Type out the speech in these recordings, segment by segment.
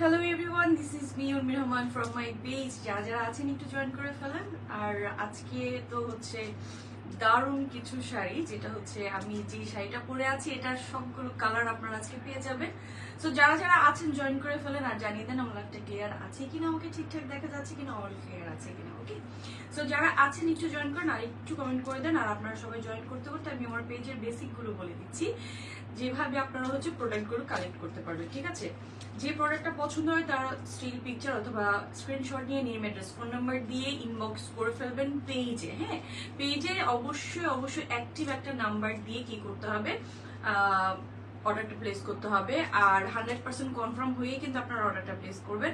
Hello everyone, this is me Urmi Rahman from my page. যারা যারা আছেন একটু জয়েন করে ফেলেন। আর আজকে তো হচ্ছে দারুণ কিছু শাড়ি, যেটা হচ্ছে আমি যে শাড়িটা পরে আছি এটার সবগুলো কালার আপনারা আজকে পেয়ে যাবেন। সো যারা যারা আছেন জয়েন করে ফেলেন আর জানিয়ে দেন আমার একটা ক্লিয়ার আছে কিনা, আমাকে ঠিকঠাক দেখা যাচ্ছে কিনা, অল ক্লিয়ার আছে কিনা। ওকে, সো যারা আছেন একটু জয়েন করেন আর একটু কমেন্ট করে দেন। আর আপনারা সবাই জয়েন করতে করতে আমি আমার পেজের বেসিক গুলো বলে দিচ্ছি, যেভাবে আপনারা হচ্ছে প্রোডাক্টগুলো কালেক্ট করতে পারবেন। ঠিক আছে, যে প্রোডাক্টটা পছন্দ হয় তার স্টিল পিকচার অথবা স্ক্রিনশট নিয়ে নেম অ্যাড্রেস ফোন নাম্বার দিয়ে ইনবক্স করে ফেলবেন পেজে। হ্যাঁ, পেজে অবশ্যই অবশ্যই অ্যাক্টিভ একটা নাম্বার দিয়ে কি করতে হবে, অর্ডারটা প্লেস করতে হবে। আর 100% কনফার্ম হয়ে কিন্তু আপনার অর্ডারটা প্লেস করবেন।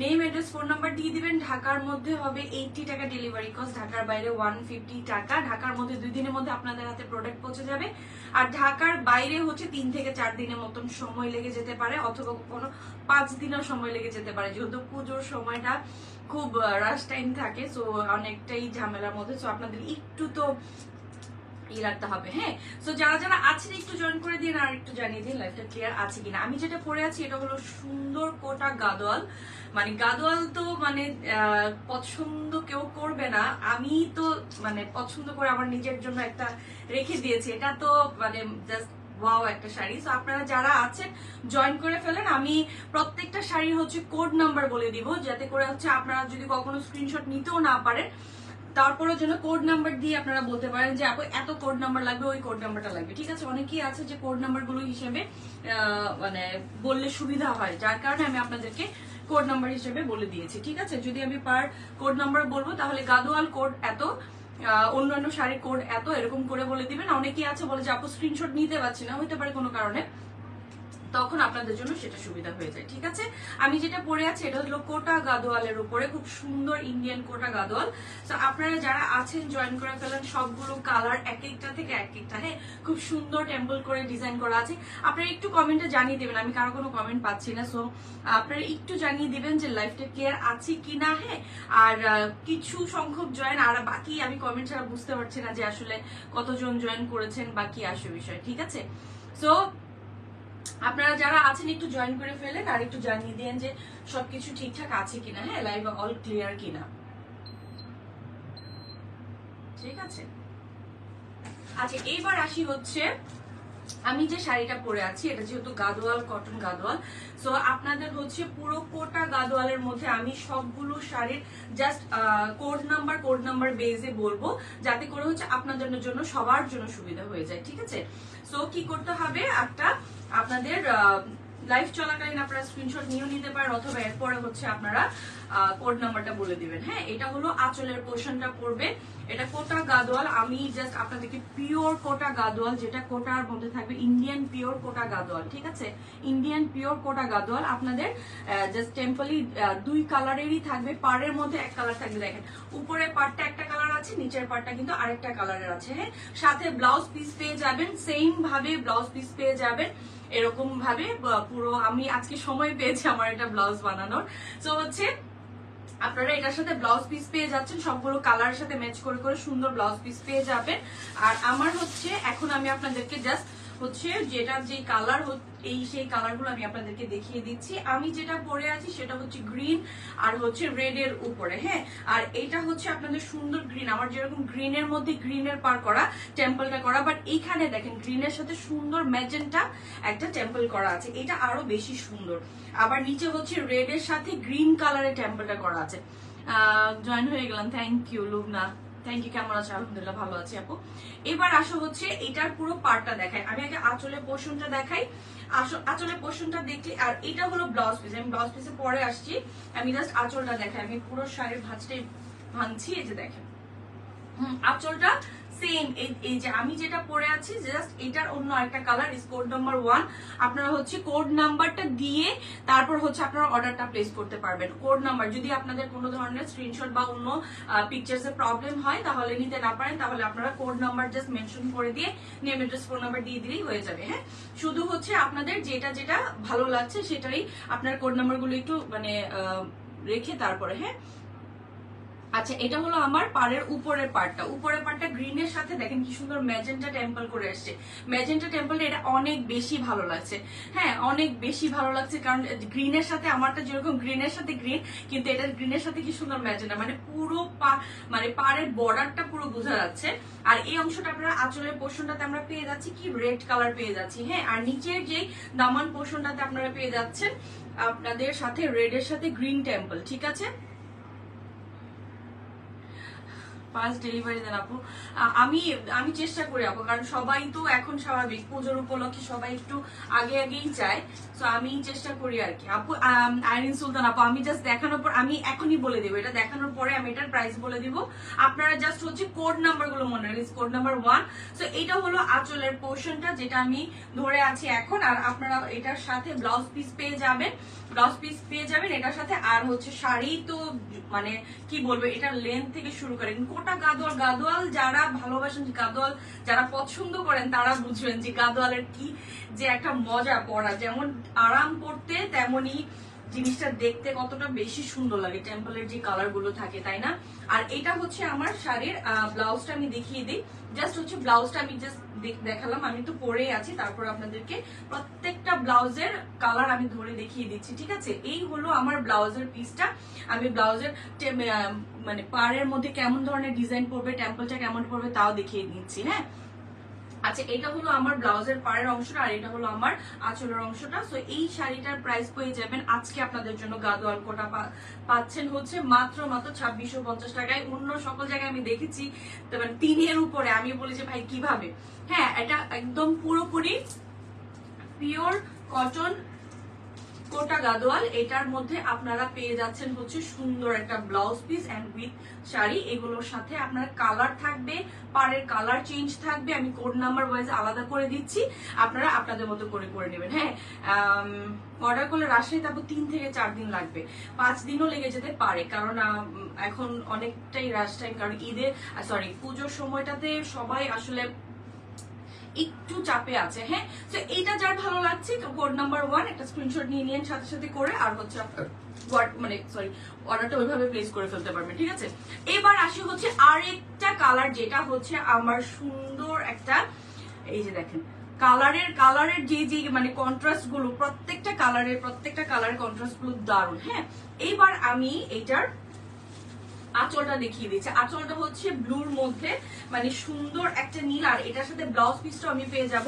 নেম অ্যাড্রেস ফোন নাম্বার দিয়ে দিবেন। ঢাকার মধ্যে হবে 80 টাকা ডেলিভারি কস্ট, ঢাকার বাইরে 150 টাকা। ঢাকার মধ্যে 2 দিনের মধ্যে আপনাদের হাতে প্রোডাক্ট পৌঁছে যাবে। আর ঢাকার বাইরে হচ্ছে 3 থেকে 4 দিনের মতন সময় লেগে যেতে পারে, অথবা কোনো 5 দিনের সময় লেগে যেতে পারে, যেহেতু পুজোর সময়টা খুব রাশ টাইম থাকে। সো অনেকটাই ঝামেলার মধ্যে। সো আপনাদের একটু তো রাখতে হবে। হ্যাঁ, সো যারা যারা আছেন একটু জয়েন করে দিন আর একটু জানিয়ে দিন লাইফটা ক্লিয়ার আছে কিনা। আমি যেটা পরে আছি এটা হলো সুন্দর কোটা গাদোয়াল। মানে গাদোয়াল তো মানে পছন্দ কেউ করবে না, আমি তো মানে পছন্দ করে আমার নিজের জন্য একটা রেখে দিয়েছি। এটা তো মানে জাস্ট ওয়াও একটা শাড়ি। সো আপনারা যারা আছেন জয়েন করে ফেলেন। আমি প্রত্যেকটা শাড়ির হচ্ছে কোড নাম্বার বলে দিব, যাতে করে হচ্ছে আপনারা যদি কখনো স্ক্রিনশট নিতেও না পারেন, তারপরের জন্য কোড নাম্বার দিয়ে আপনারা বলতে পারেন যে আপু এত কোড নাম্বার লাগবে, ওই কোড নাম্বারটা লাগবে। ঠিক আছে, অনেকেই আছে যে কোড নাম্বার গুলো হিসেবে মানে বললে সুবিধা হয়, যার কারণে আমি আপনাদেরকে কোড নাম্বার হিসেবে বলে দিয়েছি। ঠিক আছে, যদি আমি পার কোড নাম্বার বলবো তাহলে গাদোয়াল কোড এত, অন্যান্য শাড়ির কোড এত, এরকম করে বলে দিবেন। অনেকেই আছে বলে যে আপু স্ক্রিনশট নিতে পারছি না, হইতে পারে কোনো কারণে, তখন আপনাদের জন্য সেটা সুবিধা হয়ে যায়। ঠিক আছে, আমি যেটা পরে আছি এটা হলো কোটা গাদোয়ালের উপরে, খুব সুন্দর ইন্ডিয়ান কোটা গাদোয়াল। তো আপনারা যারা আছেন জয়েন করে ফেলেন। সবগুলো কালার এক একটা থেকে এক একটা, হ্যাঁ, খুব সুন্দর টেম্পল করে ডিজাইন করা আছে। আপনারা একটু কমেন্টে জানিয়ে দেবেন, আমি কারো কোনো কমেন্ট পাচ্ছি না। সো আপনারা একটু জানিয়ে দিবেন যে লাইফটা ক্লিয়ার আছে কিনা। হ্যাঁ, আর কিছু সংখ্যক জয়েন, আর বাকি আমি কমেন্ট ছাড়া বুঝতে পারছি না যে আসলে কতজন জয়েন করেছেন বা কি আসে বিষয়। ঠিক আছে, সো আপনারা যারা আছেন একটু জয়েন করে ফেলেন আর একটু জানিয়ে দেন যে সবকিছু ঠিকঠাক আছে কিনা। হ্যাঁ, লাইভ অল ক্লিয়ার কিনা। ঠিক আছে, আচ্ছা এইবার আসি হচ্ছে আমি যে শাড়িটা পরে আছি এটা যেহেতু গাদোয়াল, কটন গাদোয়াল। সো আপনাদের হচ্ছে পুরো কোটা গাদোয়ালের মধ্যে আমি সবগুলো শাড়ির জাস্ট কোড নাম্বার বেজে বলবো, যাতে করে হচ্ছে আপনাদের জন্য সবার জন্য সুবিধা হয়ে যায়। ঠিক আছে, সো কি করতে হবে, একটা আপনাদের লাইভ চলাকালীন আপনারা স্ক্রিনশট নিয়েও নিতে পারেন, অথবা এরপরে হচ্ছে আপনারা কোড নাম্বারটা বলে দিবেন। হ্যাঁ, এটা হলো আঁচলের পোর্শনটা পড়বে, এটা কোটা গাদোয়াল। আমি জাস্ট আপনাদেরকে পিওর কোটা গাদোয়াল, যেটা কোটার মধ্যে থাকবে ইন্ডিয়ান পিওর কোটা গাদোয়াল। ঠিক আছে, ইন্ডিয়ান পিওর কোটা গাদোয়াল আপনাদের জাস্ট টেম্পলি 2 কালারেরই থাকবে, পাড়ের মধ্যে এক কালার থাকবে। দেখেন উপরের পার্টটা একটা কালার আছে, নিচের পার্টটা কিন্তু আরেকটা কালারের আছে। হ্যাঁ, সাথে ব্লাউজ পিস পেয়ে যাবেন, সেম ভাবে ব্লাউজ পিস পেয়ে যাবেন এরকম ভাবে পুরো। আমি আজকে সময় পেয়েছি আমার এটা ব্লাউজ বানানোর। তো হচ্ছে আপনারা এটার সাথে ব্লাউজ পিস পেয়ে যাচ্ছেন, সবগুলো কালারের সাথে ম্যাচ করে করে সুন্দর ব্লাউজ পিস পেয়ে যাবেন। আর আমার হচ্ছে এখন আমি আপনাদেরকে জাস্ট হচ্ছে যেটা যে কালার এই সেই কালারগুলো আমি আপনাদেরকে দেখিয়ে দিচ্ছি। আমি যেটা পরে আছি সেটা হচ্ছে গ্রিন আর হচ্ছে রেড এর উপরে। হ্যাঁ, আর এটা হচ্ছে আপনাদের সুন্দর গ্রিন, আমার যেরকম গ্রিনের মধ্যে গ্রিনের পার করা টেম্পলটা করা, বাট এইখানে দেখেন গ্রিনের সাথে সুন্দর ম্যাজেন্টা একটা টেম্পল করা আছে, এটা আরো বেশি সুন্দর। আবার নিচে হচ্ছে রেড এর সাথে গ্রিন কালারের টেম্পলটা করা আছে। জয়েন হয়ে গেলাম, thank you Lubna, thank you. কেমন আছে? আলহামদুলিল্লাহ ভালো আছি আপু। এবার আসো হচ্ছে এটার পুরো পার্টটা দেখাই। আমি আগে আঁচলের পোর্শনটা দেখাই, আঁচলের পোর্শনটা দেখলে। আর এটা হলো ব্লাউজ পিস, আমি ব্লাউজ পিসে পরে আসছি। আমি জাস্ট আঁচলটা দেখাই, আমি পুরো শাড়ির ভাঁজটাই ভাঙছি। এই যে দেখেন, আঁচলটা সেম এই যে আমি যেটা পরে আছি জাস্ট এটার অন্য একটা কালার, ইজ কোড নাম্বার 1। আপনারা হচ্ছে কোড নাম্বারটা দিয়ে তারপর হচ্ছে আপনারা অর্ডারটা প্লেস করতে পারবেন। কোড নাম্বার যদি আপনাদের কোনো ধরনের স্ক্রিনশট বা অন্য পিকচার্স এর প্রবলেম হয় তাহলে নিতে না পারেন, তাহলে আপনারা কোড নাম্বার জাস্ট মেনশন করে দিয়ে নেম অ্যাড্রেস ফোন নাম্বার দিয়ে দিলেই হয়ে যাবে। হ্যাঁ, শুধু হচ্ছে আপনাদের যেটা যেটা ভালো লাগছে সেটাই আপনার কোড নাম্বার গুলো একটু মানে রেখে তারপরে। হ্যাঁ, আচ্ছা, এটা হলো আমার পাড়ের উপরের পার্টটা গ্রিনের সাথে দেখেন কি সুন্দর ম্যাজেন্টা টেম্পল করে আসছে। ম্যাজেন্টা টেম্পল এটা অনেক বেশি ভালো লাগছে। হ্যাঁ, অনেক বেশি ভালো লাগছে, কারণ গ্রিনের সাথে আমারটা যেরকম গ্রিনের সাথে গ্রিন, কিন্তু এটা গ্রিনের সাথে কি সুন্দর ম্যাজেন্টা, মানে পুরো মানে পাড়ের বর্ডারটা পুরো বোঝা যাচ্ছে। আর এই অংশটা আপনারা আঁচলের পোর্শনটাতে আমরা পেয়ে যাচ্ছি কি রেড কালার পেয়ে যাচ্ছি। হ্যাঁ, আর নিচের যে দামান পোর্শনটাতে আপনারা পেয়ে যাচ্ছেন আপনাদের সাথে রেডের সাথে গ্রিন টেম্পল। ঠিক আছে, ফাস্ট ডেলিভারি দেন আপু। আমি চেষ্টা করি আপু, কারণ সবাই তো এখন স্বাভাবিক পুজোর উপলক্ষে সবাই একটু আগেই চায়, তো আমি চেষ্টা করি আর কি আপু। আইরিন সুলতান আপু, আমি জাস্ট দেখানোর পর আমি এখনই বলে দেবো, এটা দেখানোর পরে আমি এটার প্রাইস বলে দিব। আপনারা জাস্ট হচ্ছে কোড নাম্বার গুলো মনে রাখবেন, কোড নাম্বার 1। তো এটা হলো আঁচলের পোর্শনটা যেটা আমি ধরে আছি এখন, আর আপনারা এটার সাথে ব্লাউজ পিস পেয়ে যাবেন, এটার সাথে। আর হচ্ছে শাড়ি তো মানে কি বলবো, এটার লেন্থ থেকে শুরু করে কোটা গাদোয়াল যারা ভালোবাসেন, গাদোয়াল যারা পছন্দ করেন তারা বুঝবেন যে গাদোয়ালের কি যে একটা মজা পরা, যেমন আরাম পড়তে তেমনি জিনিসটা দেখতে কতটা বেশি সুন্দর লাগে, টেম্পলের যে কালার গুলো থাকে, তাই না? আর এটা হচ্ছে আমার শাড়ির ব্লাউজটা আমি দেখিয়ে দিই। জাস্ট হচ্ছে ব্লাউজটা আমি জাস্ট দেখালাম, আমি তো পরেই আছি, তারপর আপনাদেরকে প্রত্যেকটা ব্লাউজের কালার আমি ধরে দেখিয়ে দিচ্ছি। ঠিক আছে, এই হলো আমার ব্লাউজের পিসটা। আমি ব্লাউজের মানে পাড়ের মধ্যে কেমন ধরনের ডিজাইন পড়বে, টেম্পলটা কেমন পড়বে তাও দেখিয়ে দিচ্ছি। হ্যাঁ, আচ্ছা, এটা হলো আমার ব্লাউজের পাড়ের অংশটা, আর এটা হলো আমার আঁচলের অংশটা। সো এই শাড়িটার প্রাইস পেয়ে যাবেন আজকে আপনাদের জন্য গাদোয়াল কোটা পাচ্ছেন হচ্ছে মাত্র 2650 টাকায়। অন্য সকল জায়গায় আমি দেখেছি মানে 3 এর উপরে, আমি বলি যে ভাই কিভাবে। হ্যাঁ, এটা একদম পুরোপুরি পিওর কটন কোটা গাদোয়াল, এটার মধ্যে আপনারা পেয়ে যাচ্ছেন হচ্ছে সুন্দর একটা blouse piece and with sari. এগুলোর সাথে আপনার কালার থাকবে, পাড়ের কালার চেঞ্জ থাকবে, আমি কোড নাম্বার ওয়াইজ আলাদা করে দিচ্ছি, আপনারা আপনাদের মতো করে নেবেন। হ্যাঁ, অর্ডার করলে রাজশাহী তারপর 3 থেকে 4 দিন লাগবে, 5 দিনও লেগে যেতে পারে, কারণ এখন অনেকটাই রাশ টাইম, কারণ পুজোর সময়টাতে সবাই আসলে একটু চাপে আছে। হ্যাঁ, তো এইটা যার ভালো লাগছে কোড নাম্বার 1 একটা স্ক্রিনশট নিয়ে নিন সাথে করে, আর হচ্ছে অর্ডারটা ওইভাবে প্লেস করে ফেলতে পারবেন। ঠিক আছে, এবার আসি হচ্ছে আরেকটা কালার, যেটা হচ্ছে আমার সুন্দর একটা, এই যে দেখেন কালারের যে মানে কন্ট্রাস্ট গুলো, প্রত্যেকটা কালারের কন্ট্রাস্ট গুলো দারুণ। হ্যাঁ, এইবার আমি এইটার আঁচলটা দেখিয়ে দিচ্ছি। আঁচলটা হচ্ছে ব্লুর মধ্যে মানে সুন্দর একটা নীল, আর এটার সাথে ব্লাউজ পিসটা আমি পেয়ে যাব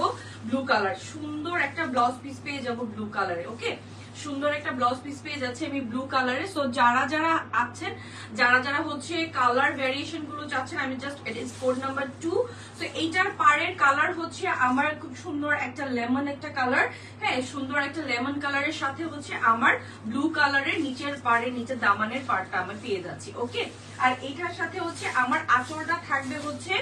ব্লু কালার, সুন্দর একটা ব্লাউজ পিস পেয়ে যাব ব্লু কালারে। ওকে, সুন্দর একটা ব্লাউজ পিস পেয়ে যাচ্ছে আমি ব্লু কালারে। সো যারা আছেন, যারা হচ্ছে কালার ভ্যারিয়েশন গুলো চাচ্ছেন, আমি just it is code number 2। So এইটার পাড়ের কালার হচ্ছে আমার খুব সুন্দর একটা লেমন একটা কালার। হ্যাঁ, সুন্দর একটা লেমন কালারের সাথে হচ্ছে আমার ব্লু কালারের নিচের দামানের পাড়টা আমি পেয়ে যাচ্ছি। ওকে, আর এটার সাথে হচ্ছে আমার আঁচলটা থাকবে হচ্ছে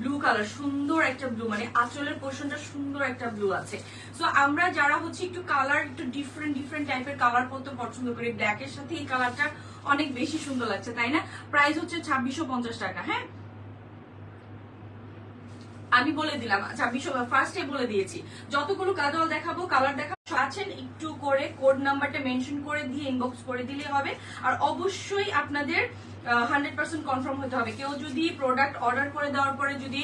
ব্লু কালার, সুন্দর একটা ব্লু, মানে আঁচলের পোর্শনটা সুন্দর একটা ব্লু আছে। সো আমরা যারা হচ্ছে একটু কালার একটু ডিফারেন্ট টাইপের কালার পরতে পছন্দ করি, ব্ল্যাকের সাথে এই কালারটা অনেক বেশি সুন্দর লাগছে, তাই না? প্রাইস হচ্ছে 2650 টাকা। হ্যাঁ, আমি বলে দিলাম 2600, ফার্স্টে বলে দিয়েছি। যতগুলো গাদোয়াল দেখাবো, কালার দেখাবো আছেন, একটু করে কোড নাম্বারটা মেনশন করে দিয়ে ইনবক্স করে দিলে হবে। আর অবশ্যই আপনাদের 100% কনফার্ম হতে হবে। কেউ যদি প্রোডাক্ট অর্ডার করে দেওয়ার পরে যদি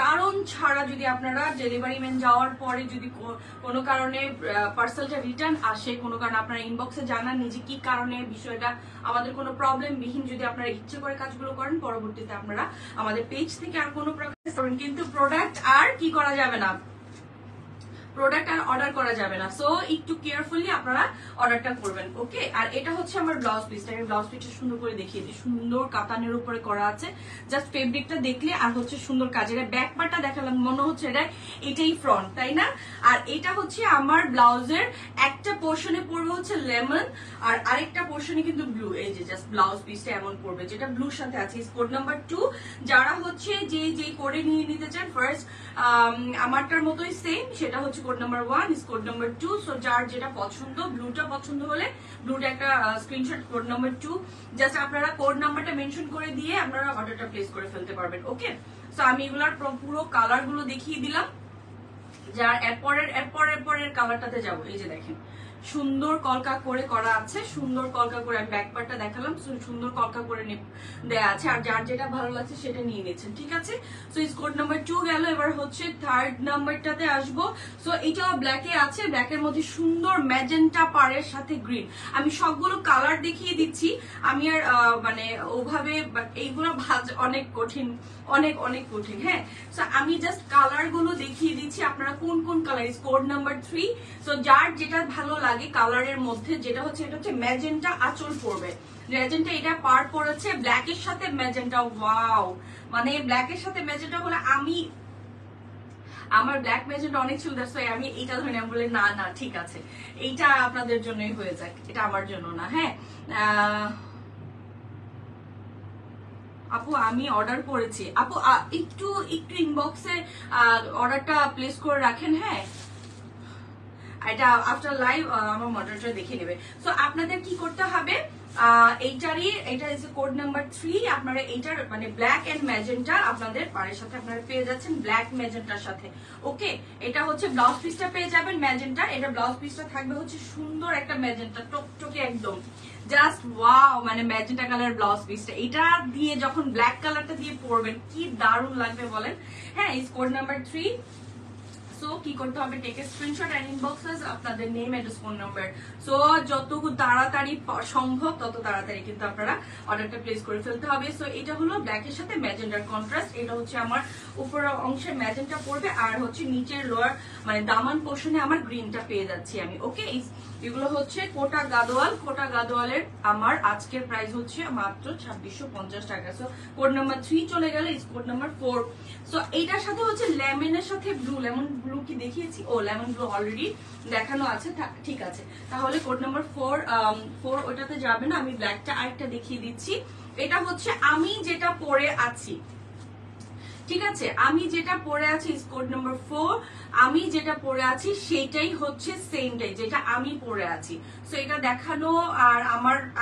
কারণ ছাড়া যদি আপনারা ডেলিভারি ম্যান যাওয়ার পরে যদি কোনো কারণে পার্সেলটা রিটার্ন আসে, কোনো কারণে আপনারা ইনবক্সে জানান নিজে কি কারণে বিষয়টা, আমাদের কোনো প্রবলেম বিহীন যদি আপনারা ইচ্ছে করে কাজগুলো করেন, পরবর্তীতে আপনারা আমাদের পেজ থেকে আর কোনো প্রকার কিন্তু প্রোডাক্ট আর কি করা যাবে না, প্রোডাক্ট আর অর্ডার করা যাবে না। সো একটু কেয়ারফুলি আপনারা অর্ডারটা করবেন। ওকে, আর এটা হচ্ছে আমার ব্লাউজ পিসটা, আমি ব্লাউজ পিসটা সুন্দর করে দেখিয়ে দিই, সুন্দর কাতানের উপরে করা আছে, জাস্ট ফেব্রিকটা দেখলে আর হচ্ছে সুন্দর কাজের ব্যাক পার্টটা দেখালাম, মনে হচ্ছে এটাই ফ্রন্ট, তাই না? আর এটা হচ্ছে আমার ব্লাউজের একটা পোর্শনে পড়বে হচ্ছে লেমন, আর আরেকটা পোর্শনে কিন্তু ব্লু। এই যে জাস্ট ব্লাউজ পিসটা এমন পড়বে, যেটা ব্লুর সাথে আছে। কোড নাম্বার 2 যারা হচ্ছে যে করে নিয়ে নিতে চান, ফার্স্ট আমারটার মতোই সেম, সেটা হচ্ছে code number 1 is code number 2। So যার যেটা পছন্দ, ব্লুটা পছন্দ হলে ব্লুটা একটা স্ক্রিনশট, কোড নাম্বার 2 জাস্ট আপনারা কোড নাম্বারটা মেনশন করে দিয়ে আপনারা অর্ডারটা প্লেস করে ফেলতে পারবেন। ওকে, সো আমি এগুলার পুরো কালার গুলো দেখিয়ে দিলাম। যার এরপরের কালারটাতে যাবো, এই যে দেখেন সুন্দর কলকা করে করা আছে, সুন্দর কলকা করে আমি ব্যাক পার্টটা দেখালাম, সুন্দর কলকা করে দেয়া আছে। আর যার যেটা ভালো লাগছে সেটা নিয়ে নিচ্ছেন, ঠিক আছে। সো ইস কোড নাম্বার 2 গেল। এবার হচ্ছে থার্ড নাম্বারটাতে আসবো। সো এটাও ব্ল্যাকে আছে, ব্ল্যাকের মধ্যে সুন্দর ম্যাজেন্টা পাড়ের সাথে গ্রিন। আমি সবগুলো কালার দেখিয়ে দিচ্ছি, আমি আর মানে ওভাবে এইগুলো ভাজ অনেক কঠিন, অনেক অনেক কঠিন। হ্যাঁ, সো আমি জাস্ট কালার গুলো দেখিয়ে দিচ্ছি, আপনারা কোন কোন কালার। ইস কোড নাম্বার 3। সো যার যেটা ভালো লাগে কালারের মধ্যে, যেটা হচ্ছে এটা হচ্ছে ম্যাজেন্টা আঁচল পড়বে। ম্যাজেন্টা এটা পার পড়েছে ব্ল্যাকের সাথে ম্যাজেন্টা। ওয়াও, মানে ব্ল্যাকের সাথে ম্যাজেন্টা বলে আমার ব্ল্যাক ম্যাজেন্টা অনেক ছিল, আমি এইটা ধরে আমি বলে না না ঠিক আছে, এইটা আপনাদের জন্যই হয়ে যাক, এটা আমার জন্য না। হ্যাঁ আপু আমি অর্ডার করেছি। আপু একটু একটু ইনবক্সে অর্ডারটা প্লেস করে রাখেন। হ্যাঁ, এটা আফটার লাইভ আমার মডারেটর দেখে নেবে। সো আপনাদের কি করতে হবে, এটা ইজ কোড নাম্বার 3। আপনারা এইটার মানে ব্ল্যাক এন্ড ম্যাজেন্টা আপনাদের পাড়ের সাথে আপনারা পেয়ে যাচ্ছেন, ব্ল্যাক ম্যাজেন্টার সাথে। ওকে, এটা হচ্ছে ব্লাউজ পিসটা পেয়ে যাবেন ম্যাজেন্টা। এটা ব্লাউজ পিসটা থাকবে হচ্ছে সুন্দর একটা ম্যাজেন্টা, টকটকে একদম জাস্ট ওয়াও, মানে ম্যাজেন্টা কালার ব্লাউজ পিসটা। এটা দিয়ে যখন ব্ল্যাক কালারটা দিয়ে পরবেন কি দারুণ লাগবে বলেন। হ্যাঁ, ইজ কোড নাম্বার 3। সো কি করতে হবে, take a screenshot and inboxes আপনাদের name, address, phone number. So যত তাড়াতাড়ি সম্ভব তত তাড়াতাড়ি কিন্তু আপনারা অর্ডারটা প্লেস করে ফেলতে হবে। সো এটা হলো ব্ল্যাকের সাথে ম্যাজেন্টার কন্ট্রাস্ট। এটা হচ্ছে আমার উপরের অংশে ম্যাজেন্টা পড়বে, আর হচ্ছে নিচের লোয়ার মানে দামান পোর্শনে আমার গ্রিনটা পেয়ে যাচ্ছি আমি। ওকে, এগুলো হচ্ছে কোটা গাদোয়াল। কোটা গাদোয়ালের আমার আজকের প্রাইস হচ্ছে মাত্র 2650 টাকা। সো কোড নাম্বার 3 চলে গেল, ইজ কোড নাম্বার 4। সো এইটার সাথে হচ্ছে লেমনের সাথে ব্লু। লেমন ব্লু কি দেখিয়েছি? ও, লেমন ব্লু অলরেডি দেখানো আছে, ঠিক আছে। তাহলে কোড নাম্বার 4 ওটাতে যাবে না, আমি ব্ল্যাকটা আরেকটা দেখিয়ে দিচ্ছি। এটা হচ্ছে আমি যেটা পরে আছি, ঠিক আছে, আমি যেটা পরে আছি ইজ কোড নাম্বার 4। আমি যেটা পরে আছি সেটাই হচ্ছে সেমটাই যেটা আমি পরে আছি। সো এটা দেখানো আর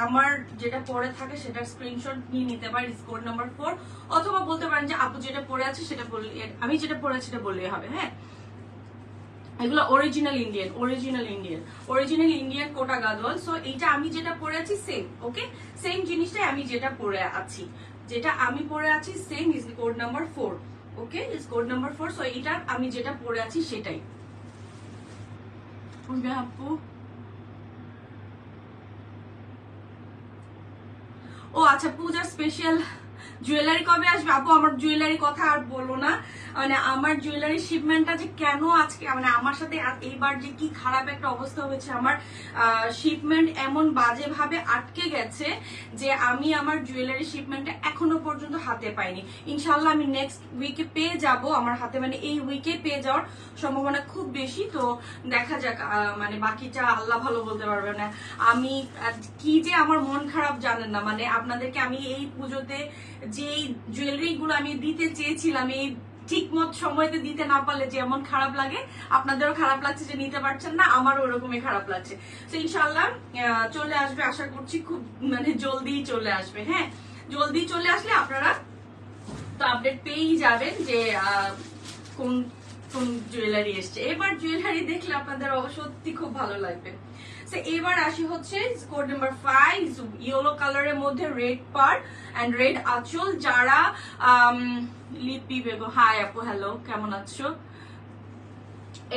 আমার যেটা পরে থাকে সেটার স্ক্রিনশট নিয়ে নিতে পারি, ইজ কোড নাম্বার 4। অথবা বলতে পারেন যে আপু যেটা পরে আছে সেটা বললে, আমি যেটা পরে আছি সেটা বললেই হবে। হ্যাঁ, এগুলো অরিজিনাল ইন্ডিয়ান কোটা গাদোয়াল। সো এইটা আমি যেটা পরে আছি সেম। ওকে, সেম জিনিসটাই আমি যেটা পরে আছি, যেটা আমি পরে আছি same, is code number 4। Okay, is code number 4। So এটা আমি যেটা পরে আছি সেটাই। আপু ও আচ্ছা, পূজার স্পেশাল জুয়েলারি কবে আসবে? আপু আমার জুয়েলারি কথা আর বলো না, মানে আমার জুয়েলারি শিপমেন্টটা যে কেন আজকে মানে আমার সাথে এইবার যে কি খারাপ একটা অবস্থা হয়েছে, আমার শিপমেন্ট এমন বাজে ভাবে আটকে গেছে যে আমি আমার জুয়েলারি শিপমেন্টটা এখনো পর্যন্ত হাতে পাইনি। ইনশাল্লাহ আমি নেক্সট উইকে পেয়ে যাব আমার হাতে, মানে এই উইকে পেয়ে যাওয়ার সম্ভাবনা খুব বেশি। তো দেখা যাক, মানে বাকিটা আল্লাহ ভালো বলতে পারবে না। আমি কি যে আমার মন খারাপ জানেন না, মানে আপনাদেরকে আমি এই পুজোতে যে জুয়েলারি গুলো আমি দিতে চেয়েছিলাম এই ঠিক মত সময়তে দিতে না পারলে যে এমন খারাপ লাগে, আপনাদেরও খারাপ লাগছে যে নিতে পারছেন না, আমারও ওরকমই খারাপ লাগছে। তো ইনশাল্লাহ চলে আসবে, আশা করছি খুব মানে জলদি চলে আসবে। হ্যাঁ, জলদি চলে আসলে আপনারা তো আপডেট পেয়েই যাবেন যে কোন কোন জুয়েলারি এসছে। এবার জুয়েলারি দেখলে আপনাদের সত্যি খুব ভালো লাগবে। এবার আসি হচ্ছে কোড নাম্বার 5, ইয়েলো কালারের মধ্যে রেড পার এন্ড রেড আঁচল। যারা লিপি বেগো, হাই আপু, হ্যালো, কেমন আছো?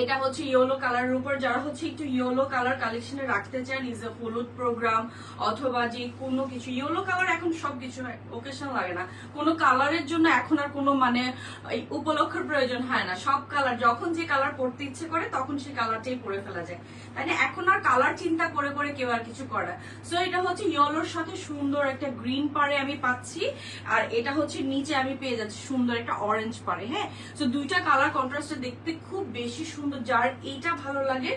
এটা হচ্ছে ইয়েলো কালারের উপর, যারা হচ্ছে একটু ইয়েলো কালার কালেকশনে রাখতে চান, ইজ এ হলুদ প্রোগ্রাম অথবা যে কোনো কিছু ইয়েলো কালার, এখন সবকিছু ওকেশন লাগে না, কোনো কালারের জন্য এখন আর কোনো মানে উপলক্ষের প্রয়োজন হয় না। সব কালার যখন যে কালার পরতে ইচ্ছে করে তখন সেই কালারটাই পরে ফেলা যায়, তাই না? এখন আর কালার চিন্তা করে করে কেউ আর কিছু করে। সো এটা হচ্ছে ইয়েলোর সাথে সুন্দর একটা গ্রিন পারে আমি পাচ্ছি, আর এটা হচ্ছে নিচে আমি পেয়ে যাচ্ছি সুন্দর একটা অরেঞ্জ পারে। হ্যাঁ, সো দুইটা কালার কন্ট্রাস্টে দেখতে খুব বেশি সুন্দর। যার এইটা ভালো লাগে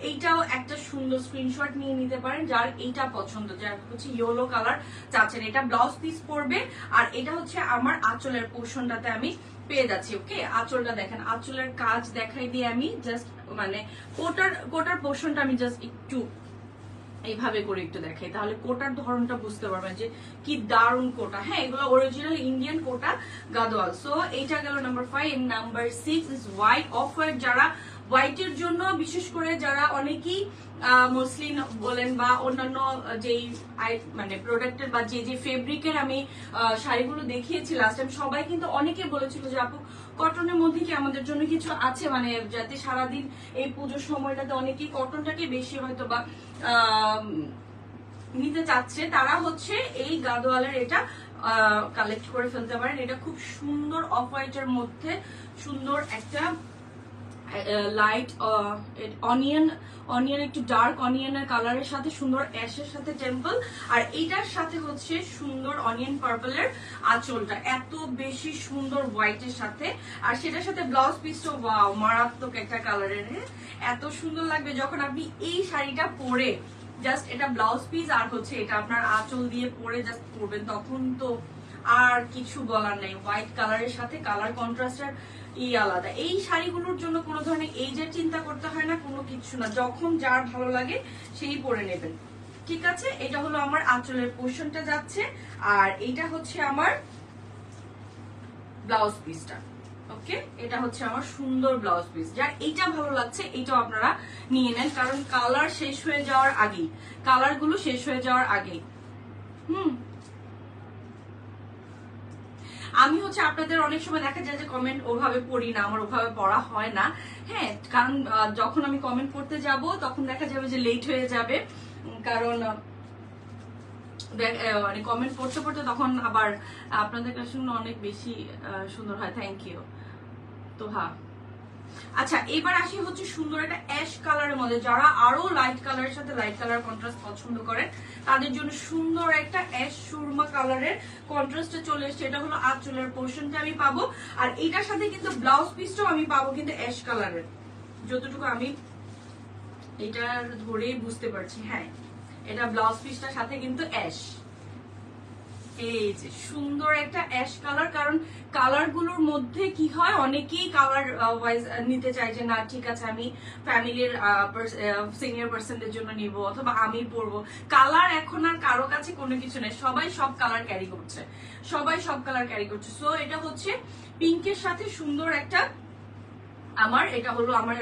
এইটাও একটা সুন্দর স্ক্রিনশট নিয়ে নিতে পারেন, যার এইটা পছন্দ, যার হচ্ছে ইয়েলো কালার চাচ্ছেন। এটা ব্লাউজ পিস পরবে, আর এটা হচ্ছে আমার আঁচলের পোর্শনটাতে আমি পেয়ে যাচ্ছি। ওকে, আঁচলটা দেখেন, আঁচলের কাজ দেখাই দিয়ে আমি জাস্ট মানে কোটার পোর্শনটা আমি জাস্ট একটু এইভাবে করে একটু দেখাই, তাহলে কোটার ধরনটা বুঝতে পারবেন যে কি দারুণ কোটা। হ্যাঁ, এগুলো অরিজিনাল ইন্ডিয়ান কোটা গাদোয়াল। সো এইটা গেল number 5। Number 6 is white, off white. যারা হোয়াইটের জন্য বিশেষ করে যারা অনেকেই মসলিন বলেন বা অন্যান্য যেই মানে প্রোডাক্টের বা যে ফেব্রিকের আমি শাড়িগুলো দেখিয়েছি লাস্ট টাইম, সবাই কিন্তু অনেকে বলেছিল যে আপু কটনের মধ্যে কি আমাদের জন্য কিছু আছে, মানে যাতে সারাদিন এই পুজোর সময়টাতে অনেকেই কটনটাকে বেশি হয়তো বা নিতে চাচ্ছে, তারা হচ্ছে এই গাদোয়ালের এটা কালেক্ট করে ফেলতে পারেন। এটা খুব সুন্দর অফ হোয়াইটের মধ্যে সুন্দর একটা লাইট অনিয়ন একটু ডার্ক অনিয়নের কালারের সাথে সুন্দর অ্যাশের সাথে টেম্পল, আর এইটার সাথে হচ্ছে সুন্দর অনিয়ন পার্পলের আঁচলটা এত বেশি সুন্দর হোয়াইটের সাথে, আর সেটার সাথে ব্লাউজ পিসটা ওয়াও মারাত্মক একটা কালারের, এত সুন্দর লাগবে যখন আপনি এই শাড়িটা পরে জাস্ট এটা ব্লাউজ পিস আর হচ্ছে এটা আপনার আঁচল দিয়ে পরে জাস্ট পরবেন, তখন তো আর কিছু বলার নেই। হোয়াইট কালারের সাথে কালার কন্ট্রাস্টার আলাদা। এই শাড়িগুলোর জন্য কোনো ধরনের এইজের চিন্তা করতে হয় না, কোনো কিছু না, যখন যার ভালো লাগে সেই পরে নেবেন, ঠিক আছে। এটা হলো আমার আঁচলের পোর্শনটা যাচ্ছে, আর এটা হচ্ছে আমার ব্লাউজ পিসটা। ওকে, এটা হচ্ছে আমার সুন্দর ব্লাউজ পিস। যার এইটা ভালো লাগছে এইটাও আপনারা নিয়ে নেন, কারণ কালার শেষ হয়ে যাওয়ার আগেই, কালার গুলো শেষ হয়ে যাওয়ার আগেই। আমি হচ্ছে আপনাদের অনেক সময় দেখা যায় যে কমেন্ট ওভাবে পড়ি না, আমার ওভাবে পড়া হয় না, হ্যাঁ, কারণ যখন আমি কমেন্ট করতে যাব তখন দেখা যাবে যে লেট হয়ে যাবে, কারণ মানে কমেন্ট পড়তে পড়তে তখন আবার আপনাদের কাছে অনেক বেশি সুন্দর হয়। Thank you. তো হ্যাঁ, আচ্ছা এবার আসি হচ্ছে সুন্দর একটা অ্যাশ কালারের মধ্যে, যারা আরো লাইট কালারের সাথে লাইট কালার কন্ট্রাস্ট পছন্দ করেন তাদের জন্য সুন্দর একটা অ্যাশ সুরমা কালারের কন্ট্রাস্টে চলে এসছে। এটা হলো আঁচলের পোর্শনটা আমি পাবো, আর এটার সাথে কিন্তু ব্লাউজ পিসটাও আমি পাবো কিন্তু অ্যাশ কালারের, যতটুকু আমি এটা ধরেই বুঝতে পারছি। হ্যাঁ, এটা ব্লাউজ পিসটার সাথে কিন্তু অ্যাশ, এই যে সুন্দর একটা অ্যাশ কালার, কারণ কালার গুলোর মধ্যে কি হয় অনেকেই কালার ওয়াইজ নিতে চাই যে না ঠিক আছে আমি ফ্যামিলির সিনিয়র পার্সনদের জন্য নিব অথবা আমি পরবো। কালার এখন আর কারো কাছে কোনো কিছু নেই, সবাই সব কালার ক্যারি করছে, সবাই সব কালার ক্যারি করছে। সো এটা হচ্ছে পিঙ্কের সাথে সুন্দর একটা, আমার এটা হলো আমার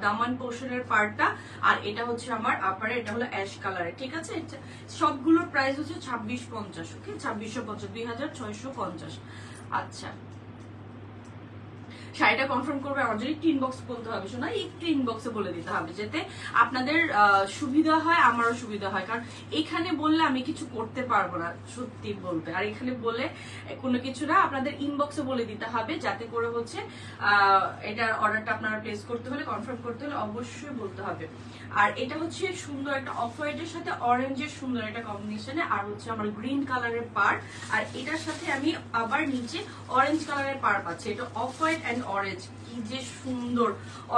দামান পোর্শনের পার্টটা, আর এটা হচ্ছে আমার আপারে, এটা হলো অ্যাশ কালারের, ঠিক আছে। সবগুলোর প্রাইস হচ্ছে 2650, ওকে 2650, 2650। আচ্ছা, শাড়িটা কনফার্ম করবে আমার জন্য একটু ইনবক্স বলতে হবে, শোনা একটু ইনবক্সে বলে দিতে হবে, যাতে আপনাদের সুবিধা হয় আমারও সুবিধা হয়, কারণ এখানে বললে আমি কিছু করতে পারবো না সত্যি বলতে, আর এখানে বলে কোনো কিছু না, আপনাদের ইনবক্সে বলে দিতে হবে, যাতে করে হচ্ছে এটার অর্ডারটা আপনারা প্লেস করতে হলে কনফার্ম করতে হলে অবশ্যই বলতে হবে। আর এটা হচ্ছে সুন্দর একটা অফ হোয়াইটের সাথে অরেঞ্জের সুন্দর একটা কম্বিনেশনে, আর হচ্ছে আমার গ্রিন কালারের পার, আর এটার সাথে আমি আবার নিচে অরেঞ্জ কালারের পার পাচ্ছি। এটা অফ হোয়াইট অ্যান্ড অরেঞ্জ, কি যে সুন্দর,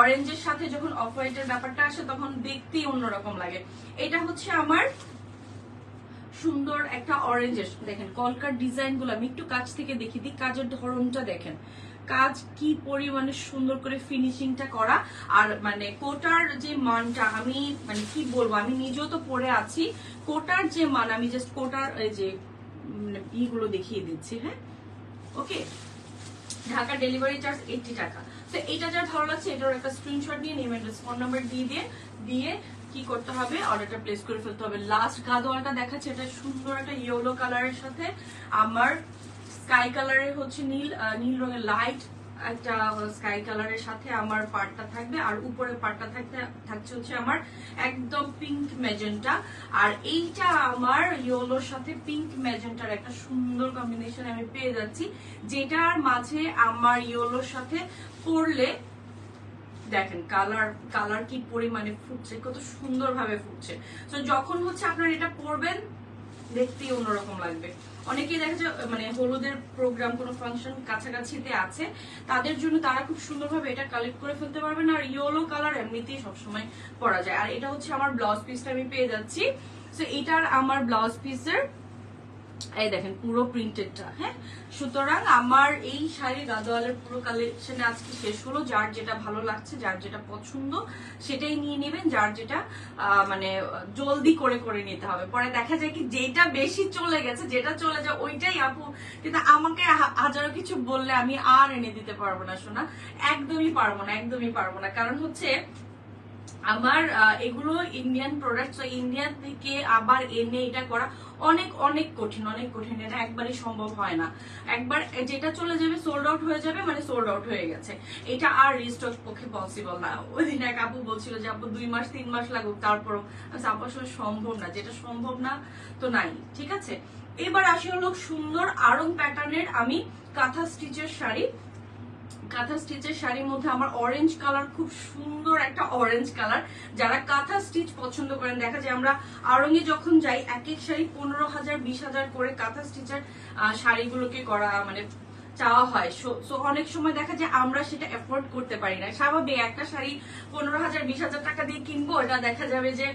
অরেঞ্জের সাথে যখন অফ হোয়াইটের ব্যাপারটা আসে তখন দেখতেই অন্যরকম লাগে। এটা হচ্ছে আমার সুন্দর একটা অরেঞ্জের, দেখেন কলকার ডিজাইন গুলো আমি একটু কাছ থেকে দেখি দিই, কাজের ধরনটা দেখেন, কাজ কি পরিমাণে সুন্দর করে ফিনিশিংটা করা, আর মানে কোটার যে মানটা আমি মানে কি বলবো, আমি নিজেও তো পরে আছি, কোটার যে মান, আমি জাস্ট কোটার এই যে ইগুলো দেখিয়ে দিচ্ছি। হ্যাঁ, ওকে, ঢাকা ডেলিভারি চার্জ 80 টাকা। তো এটা যার ভালো লাগছে এটার একটা স্ক্রিনশট নিয়ে নেম এন্ড ফোন নাম্বার দিয়ে কি করতে হবে, অর্ডারটা প্লেস করে ফেলতে হবে। লাস্ট গাদোয়ালটা দেখাচ্ছে, এটা সুন্দর একটা ইয়েলো কালারের সাথে আমার স্কাই কালারের হচ্ছে নীল রঙের লাইট একটা স্কাই কালারের সাথে আমার পার্টটা থাকবে, আর উপরের পার্টটা থাকছে হচ্ছে আমার একদম পিঙ্ক ম্যাজেন্টা, আর এইটা আমার ইয়েলোর সাথে পিঙ্ক ম্যাজেন্টার একটা সুন্দর কম্বিনেশন আমি পেয়ে যাচ্ছি, যেটার মাঝে আমার ইয়েলোর সাথে পরলে দেখেন কালার কি পরিমাণে ফুটছে, কত সুন্দর ভাবে ফুটছে। তো যখন হচ্ছে আপনারা এটা পরবেন দেখতেই অন্যরকম লাগবে। অনেকেই দেখা যায় মানে হলুদের প্রোগ্রাম কোনো ফাংশন কাছাকাছিতে আছে, তাদের জন্য তারা খুব সুন্দরভাবে এটা কালেক্ট করে ফেলতে পারবেন, আর ইয়েলো কালার এমনিতেই সবসময় পরা যায়। আর এটা হচ্ছে আমার ব্লাউজ পিসটা আমি পেয়ে যাচ্ছি। তো এটার আমার ব্লাউজ পিসের এই দেখেন পুরো প্রিন্টেডটা। হ্যাঁ, সুতরাং আমার এই শাড়ি গাদোয়ালের পুরো কালেকশন আজকে শেষ হলো। যার যেটা ভালো লাগছে, যার যেটা পছন্দ সেটাই নিয়ে নেবেন, যার যেটা মানে জলদি করে করে নিতে হবে। পরে দেখা যায় কি যেটা বেশি চলে গেছে, যেটা চলে যায় ওইটাই আপু, কিন্তু আমাকে হাজারো কিছু বললে আমি আর এনে দিতে পারবো না শোনা, একদমই পারবো না, একদমই পারবো না। কারণ হচ্ছে আমার এগুলো ইন্ডিয়ান প্রোডাক্ট, ইন্ডিয়ান থেকে আবার এনে এটা করা অনেক অনেক কঠিন, অনেক কঠিন। এটা একবারই সম্ভব হয় না। একবার যেটা চলে যাবে সোল্ড আউট হয়ে যাবে, মানে সোল্ড আউট হয়ে গেছে, এটা আর রিস্টক পক্ষে পসিবল না। ওই দিন এক আপু বলছিল যে আপু 2 মাস 3 মাস লাগুক, তারপরও আপু আসলে সম্ভব না, যেটা সম্ভব না তো নাই, ঠিক আছে। এবার আসি হলো সুন্দর আড়ং প্যাটার্নের আমি কাঁথা স্টিচের শাড়ি। কাঁথা স্টিচের শাড়ির মধ্যে আমার অরেঞ্জ কালার, খুব সুন্দর একটা অরেঞ্জ কালার। যারা কাঁথা স্টিচ পছন্দ করেন, দেখা যায় আমরা আড়ঙে যখন যাই এক এক শাড়ি 15,000 20,000 করে কাঁথা স্টিচের শাড়িগুলোকে করা মানে চাওয়া হয়। সো অনেক সময় দেখা যায় আমরা সেটা এফোর্ড করতে পারি না। স্বাভাবিক, একটা শাড়ি 15,000 20,000 টাকা দিয়ে কিনবো, এটা দেখা যাবে যে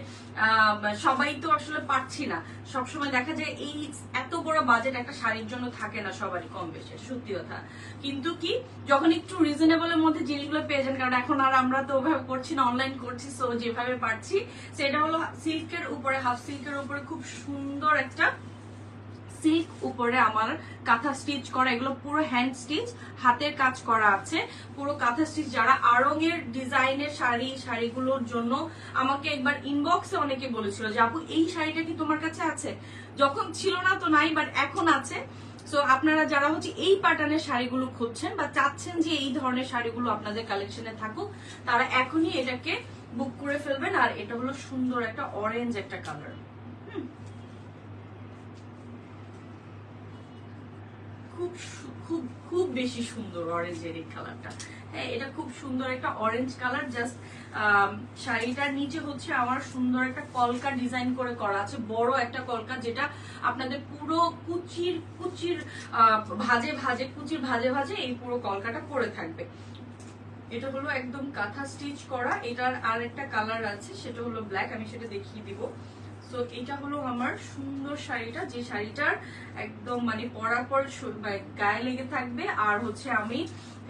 সবাই তো আসলে পাচ্ছি না। সবসময় দেখা যায় এই এত বড় বাজেট একটা শাড়ির জন্য থাকে না সবারই, কম বেশি, সত্যি কথা। কিন্তু কি যখন একটু রিজনেবলের মধ্যে জিনিসগুলো পেয়ে যান, কারণ এখন আর আমরা তো ওভাবে করছি না, অনলাইন করছি, সো যেভাবে পারছি সেটা হলো সিল্কের উপরে, হাফ সিল্কের উপরে খুব সুন্দর একটা সিল্ক উপরে আমার কাঁথা স্টিচ করা, এগুলো পুরো হ্যান্ড স্টিচ, হাতের কাজ করা আছে, পুরো কাঁথা স্টিচ। যারা আড়ঙের ডিজাইনের শাড়িগুলোর জন্য আমাকে একবার ইনবক্সে অনেকে বলেছিল যে আপু এই শাড়িটা কি তোমার কাছে আছে, যখন ছিল না তো নাই, বাট এখন আছে। সো আপনারা যারা হচ্ছে এই প্যাটার্নের শাড়িগুলো খুঁজছেন বা চাচ্ছেন যে এই ধরনের শাড়িগুলো আপনাদের কালেকশনে থাকুক, তারা এখনই এটাকে বুক করে ফেলবেন। আর এটা হলো সুন্দর একটা অরেঞ্জ একটা কালার, খুব খুব খুব বেশি সুন্দর অরেঞ্জের এই কালারটা। হ্যাঁ, এটা খুব সুন্দর একটা অরেঞ্জ কালার। জাস্ট শাড়িটার নিচে হচ্ছে আমার সুন্দর একটা কলকা ডিজাইন করে করা আছে, বড় একটা কলকা, যেটা আপনাদের পুরো কুচির ভাজে ভাজে, কুচির ভাজে ভাজে এই পুরো কলকাটা পরে থাকবে। এটা হলো একদম কাঁথা স্টিচ করা। এটার আর একটা কালার আছে, সেটা হলো ব্ল্যাক, আমি সেটা দেখিয়ে দিব। সো এটা হলো আমার সুন্দর শাড়িটা, যে শাড়িটার একদম মানে পরার পর গায়ে লেগে থাকবে। আর হচ্ছে আমি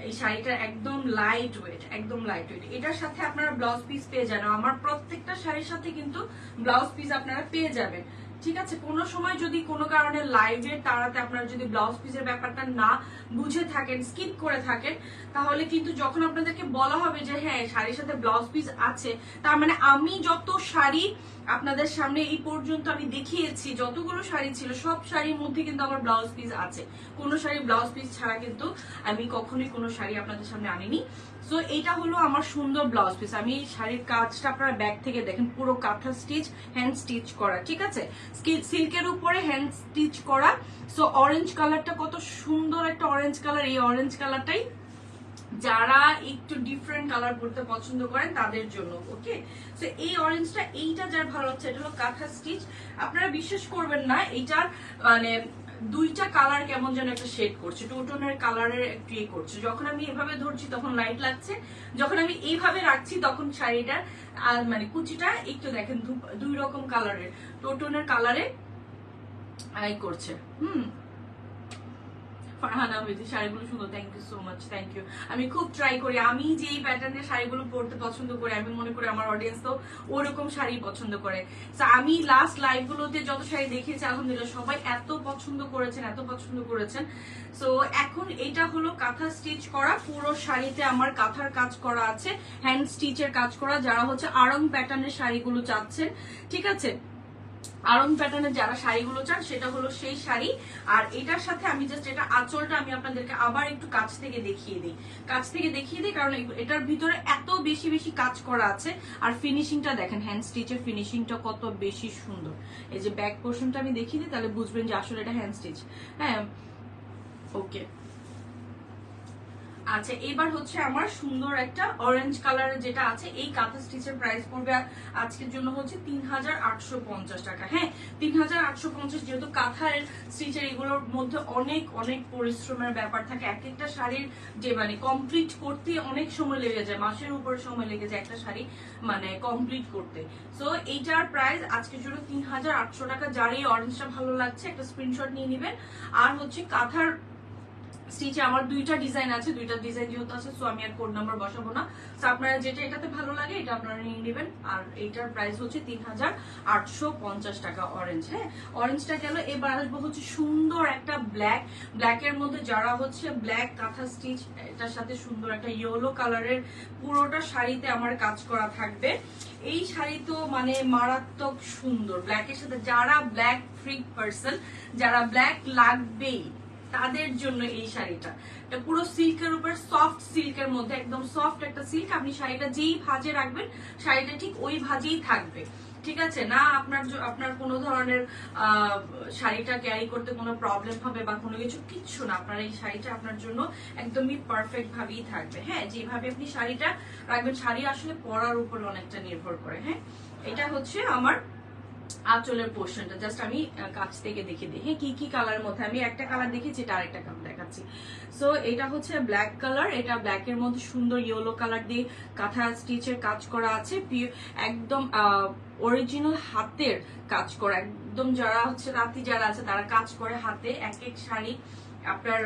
এই শাড়িটা একদম লাইট ওয়েট, একদম লাইট ওয়েট। এটার সাথে আপনারা ব্লাউজ পিস পেয়ে যান, আমার প্রত্যেকটা শাড়ির সাথে কিন্তু ব্লাউজ পিস আপনারা পেয়ে যাবেন, ঠিক আছে। কোনো সময় যদি কোনো কারণে লাইভের তাড়াতে আপনারা যদি ব্লাউজ পিসের ব্যাপারটা না বুঝে থাকেন, স্কিপ করে থাকেন, তাহলে কিন্তু যখন আপনাদেরকে বলা হবে যে হ্যাঁ শাড়ির সাথে ব্লাউজ পিস আছে, তার মানে আমি যত শাড়ি আপনাদের সামনে এই পর্যন্ত আমি দেখিয়েছি, যতগুলো শাড়ি ছিল সব শাড়ির মধ্যে কিন্তু আমার ব্লাউজ পিস আছে। কোনো শাড়ি ব্লাউজ পিস ছাড়া কিন্তু আমি কখনোই কোনো শাড়ি আপনাদের সামনে আনিনি। সো এটা হলো আমার সুন্দর ব্লাউজ পিস। আমি এই শাড়ির কাজটা আপনারা ব্যাক থেকে দেখেন, পুরো কাঁথা স্টিচ, হ্যান্ড স্টিচ করা, ঠিক আছে, সিল্কের উপরে হ্যান্ড স্টিচ করা। সো অরেঞ্জ কালারটা কত সুন্দর একটা অরেঞ্জ কালার, এই অরেঞ্জ কালারটাই যারা একটু ডিফারেন্ট কালার পড়তে পছন্দ করেন তাদের জন্য, ওকে। সো এই অরেঞ্জটা, এইটা যার ভালো হচ্ছে, এটা হলো কাঁথা স্টিচ। আপনারা বিশ্বাস করবেন না, এইটার মানে দুইটা কালার কেমন যেন একটা শেড করছে, টোটনের কালারের একটু ইয়ে করছে। যখন আমি এভাবে ধরছি তখন লাইট লাগছে, যখন আমি এইভাবে রাখছি তখন শাড়িটার মানে কুচিটা একটু দেখেন দুই রকম কালারের, টোটনের কালারে আই করছে। ফারহানা হয়েছে, শাড়িগুলো সুন্দর, thank you so much, thank you. আমি খুব ট্রাই করি, আমি যে এই প্যাটার্নের শাড়িগুলো পরতে পছন্দ করি, আমি মনে করি আমার অডিয়েন্স তো ওরকম শাড়ি পছন্দ করে। আমি লাস্ট লাইভ গুলোতে যত শাড়ি দেখিয়েছি আলহামদুলিল্লাহ সবাই এত পছন্দ করেছেন, এত পছন্দ করেছেন। সো এখন এটা হলো কাঁথা স্টিচ করা, পুরো শাড়িতে আমার কাঁথার কাজ করা আছে, হ্যান্ড স্টিচের কাজ করা। যারা হচ্ছে আড়ং প্যাটার্নের শাড়িগুলো চাচ্ছেন, ঠিক আছে, আড়ং প্যাটার্নের যারা শাড়িগুলো চান সেটা হলো সেই শাড়ি। আর এটার সাথে আমি জাস্ট এটা আঁচলটা আমি আপনাদেরকে আবার একটু কাছ থেকে দেখিয়ে দিই, কারণ এটার ভিতরে এত বেশি বেশি কাজ করা আছে। আর ফিনিশিংটা দেখেন, হ্যান্ড স্টিচের ফিনিশিংটা কত বেশি সুন্দর। এই যে ব্যাক পোর্শনটা আমি দেখিয়ে দিই, তাহলে বুঝবেন যে আসলে এটা হ্যান্ড স্টিচ। হ্যাঁ, ওকে। আচ্ছা, এবার হচ্ছে আমার সুন্দর একটা অরেঞ্জ কালারের যেটা আছে, এই কাঁথা স্টিচের প্রাইস পড়বে আজকের জন্য হচ্ছে ৩,৮৫০ টাকা। হ্যাঁ, ৩,৮৫০, যেহেতু কাঁথার স্টিচের এগুলোর মধ্যে অনেক অনেক পরিশ্রমের ব্যাপার থাকে। এক একটা শাড়ির যে মানে কমপ্লিট করতে অনেক সময় লেগে যায়, মাসের উপরে সময় লেগে যায় একটা শাড়ি মানে কমপ্লিট করতে। সো এইটার প্রাইস আজকের জন্য ৩,৮০০ টাকা। যার এই অরেঞ্জটা ভালো লাগছে একটা স্ক্রিনশট নিয়ে নেবেন। আর হচ্ছে কাঁথার স্টিচে আমার দুইটা ডিজাইন আছে, দুইটা ডিজাইন যেহেতু আছে সো আমি আর কোড নাম্বার বসাবো না। সো আপনারা যেটা এটাতে ভালো লাগে এটা আপনারা নিয়ে নেবেন। আর এইটার প্রাইস হচ্ছে ৩,৮৫০ টাকা অরেঞ্জ। হ্যাঁ, অরেঞ্জটা গেল। এবার আসবো হচ্ছে সুন্দর একটা ব্ল্যাক, ব্ল্যাকের মধ্যে যারা হচ্ছে ব্ল্যাক কাঁথা স্টিচ, এটার সাথে সুন্দর একটা ইয়েলো কালারের পুরোটা শাড়িতে আমার কাজ করা থাকবে। এই শাড়ি তো মানে মারাত্মক সুন্দর, ব্ল্যাকের সাথে যারা ব্ল্যাক ফ্রিক পার্সন, যারা ব্ল্যাক লাগবেই তাদের জন্য এই শাড়িটা। এটা পুরো সিল্কের উপর, সফট সিল্কের মধ্যে, একদম সফট একটা সিল্ক। আপনি শাড়িটা যেই ভাঁজে রাখবেন শাড়িটা ঠিক ওই ভাঁজেই থাকবে, ঠিক আছে না? আপনার কোনো ধরনের শাড়িটা ক্যারি করতে কোনো প্রবলেম হবে বা কোনো কিচ্ছু না। আপনার এই শাড়িটা আপনার জন্য একদমই পারফেক্ট ভাবেই থাকবে। হ্যাঁ, যেভাবে আপনি শাড়িটা রাখবেন, শাড়ি আসলে পরার উপর অনেকটা নির্ভর করে। হ্যাঁ, এটা হচ্ছে আমার আঁচলের পোর্শনটা। জাস্ট আমি কাছ থেকে দেখে দিই হ্যাঁ কি কি কালারের মধ্যে। আমি একটা কালার দেখেছি, এটা আরেকটা কালার দেখাচ্ছি। সো এটা হচ্ছে ব্ল্যাক কালার, এটা ব্ল্যাকের মধ্যে সুন্দর ইয়েলো কালার দিয়ে কাঁথা স্টিচের কাজ করা আছে, একদম অরিজিনাল হাতের কাজ করা। একদম যারা হচ্ছে রাতি যারা আছে তারা কাজ করে হাতে, এক এক শাড়ি আপনার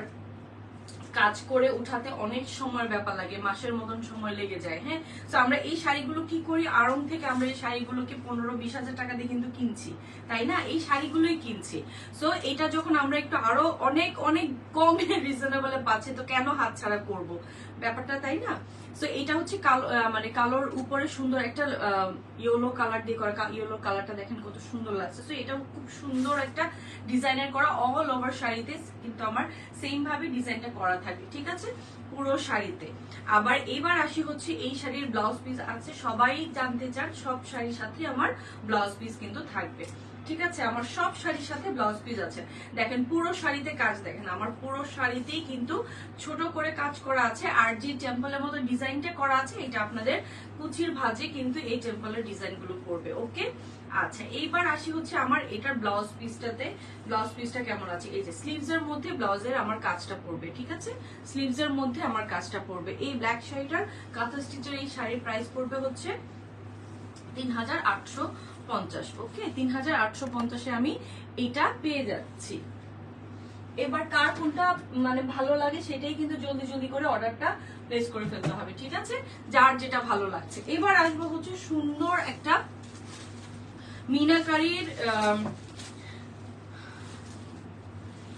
কাজ করে উঠাতে অনেক সময় ব্যাপার লাগে, মাসের মতন সময় লেগে যায়। হ্যাঁ, তো আমরা এই শাড়িগুলো কি করি, আড়ং থেকে আমরা এই শাড়িগুলোকে 15-20 হাজার টাকা দিয়ে কিন্তু কিনছি, তাই না? এই শাড়িগুলোই কিনছি। সো এটা যখন আমরা একটু আরো অনেক অনেক কমে রিজনেবলে পাচ্ছি, তো কেন হাতছাড়া করব ব্যাপারটা, তাই না? সো এটা হচ্ছে কালো, মানে কালোর উপরে সুন্দর একটা ইয়েলো কালার দিয়ে করা। ইয়েলো কালারটা দেখেন কত সুন্দর লাগছে। সো এটাও খুব সুন্দর একটা ডিজাইনের করা। অল ওভার শাড়িতে কিন্তু আমার সেম ভাবে ডিজাইনটা করা থাকে, ঠিক আছে, পুরো শাড়িতে। আবার এবার আসি হচ্ছে এই শাড়ির ব্লাউজ পিস আছে। সবাই জানতে চান, সব শাড়ির সাথে আমার ব্লাউজ পিস কিন্তু থাকবে, ঠিক আছে? আমার সব শাড়ির সাথে ব্লাউজ পিস আছে। দেখেন পুরো শাড়িতে কাজ, দেখেন আমার পুরো শাড়িতেই কিন্তু ছোট করে কাজ করা আছে। আর যে টেম্পলের মতো ডিজাইনটা করা আছে, এটা আপনাদের কুচির ভাঁজে কিন্তু এই টেম্পলের ডিজাইন গুলো পড়বে। ওকে, আচ্ছা এইবার আসি হচ্ছে আমার এটার ব্লাউজ পিসটাতে। ব্লাউজ পিসটা কেমন আছে? এই যে স্লিভস এর মধ্যে ব্লাউজের আমার কাজটা পড়বে, ঠিক আছে? স্লিভস এর মধ্যে আমার কাজটা পড়বে। এই ব্ল্যাক শাড়িটার কাঁথা স্টিচের এই শাড়ির প্রাইস পড়বে হচ্ছে ৩,৮৫০। ওকে, ৩,৮৫০-এ আমি এটা পেয়ে যাচ্ছি। এবার কার কোনটা মানে ভালো লাগে সেটাই কিন্তু জলদি জলদি করে অর্ডারটা প্লেস করে ফেলতে হবে, ঠিক আছে, যার যেটা ভালো লাগছে। এবার আসবো হচ্ছে সুন্দর একটা মিনাকারির,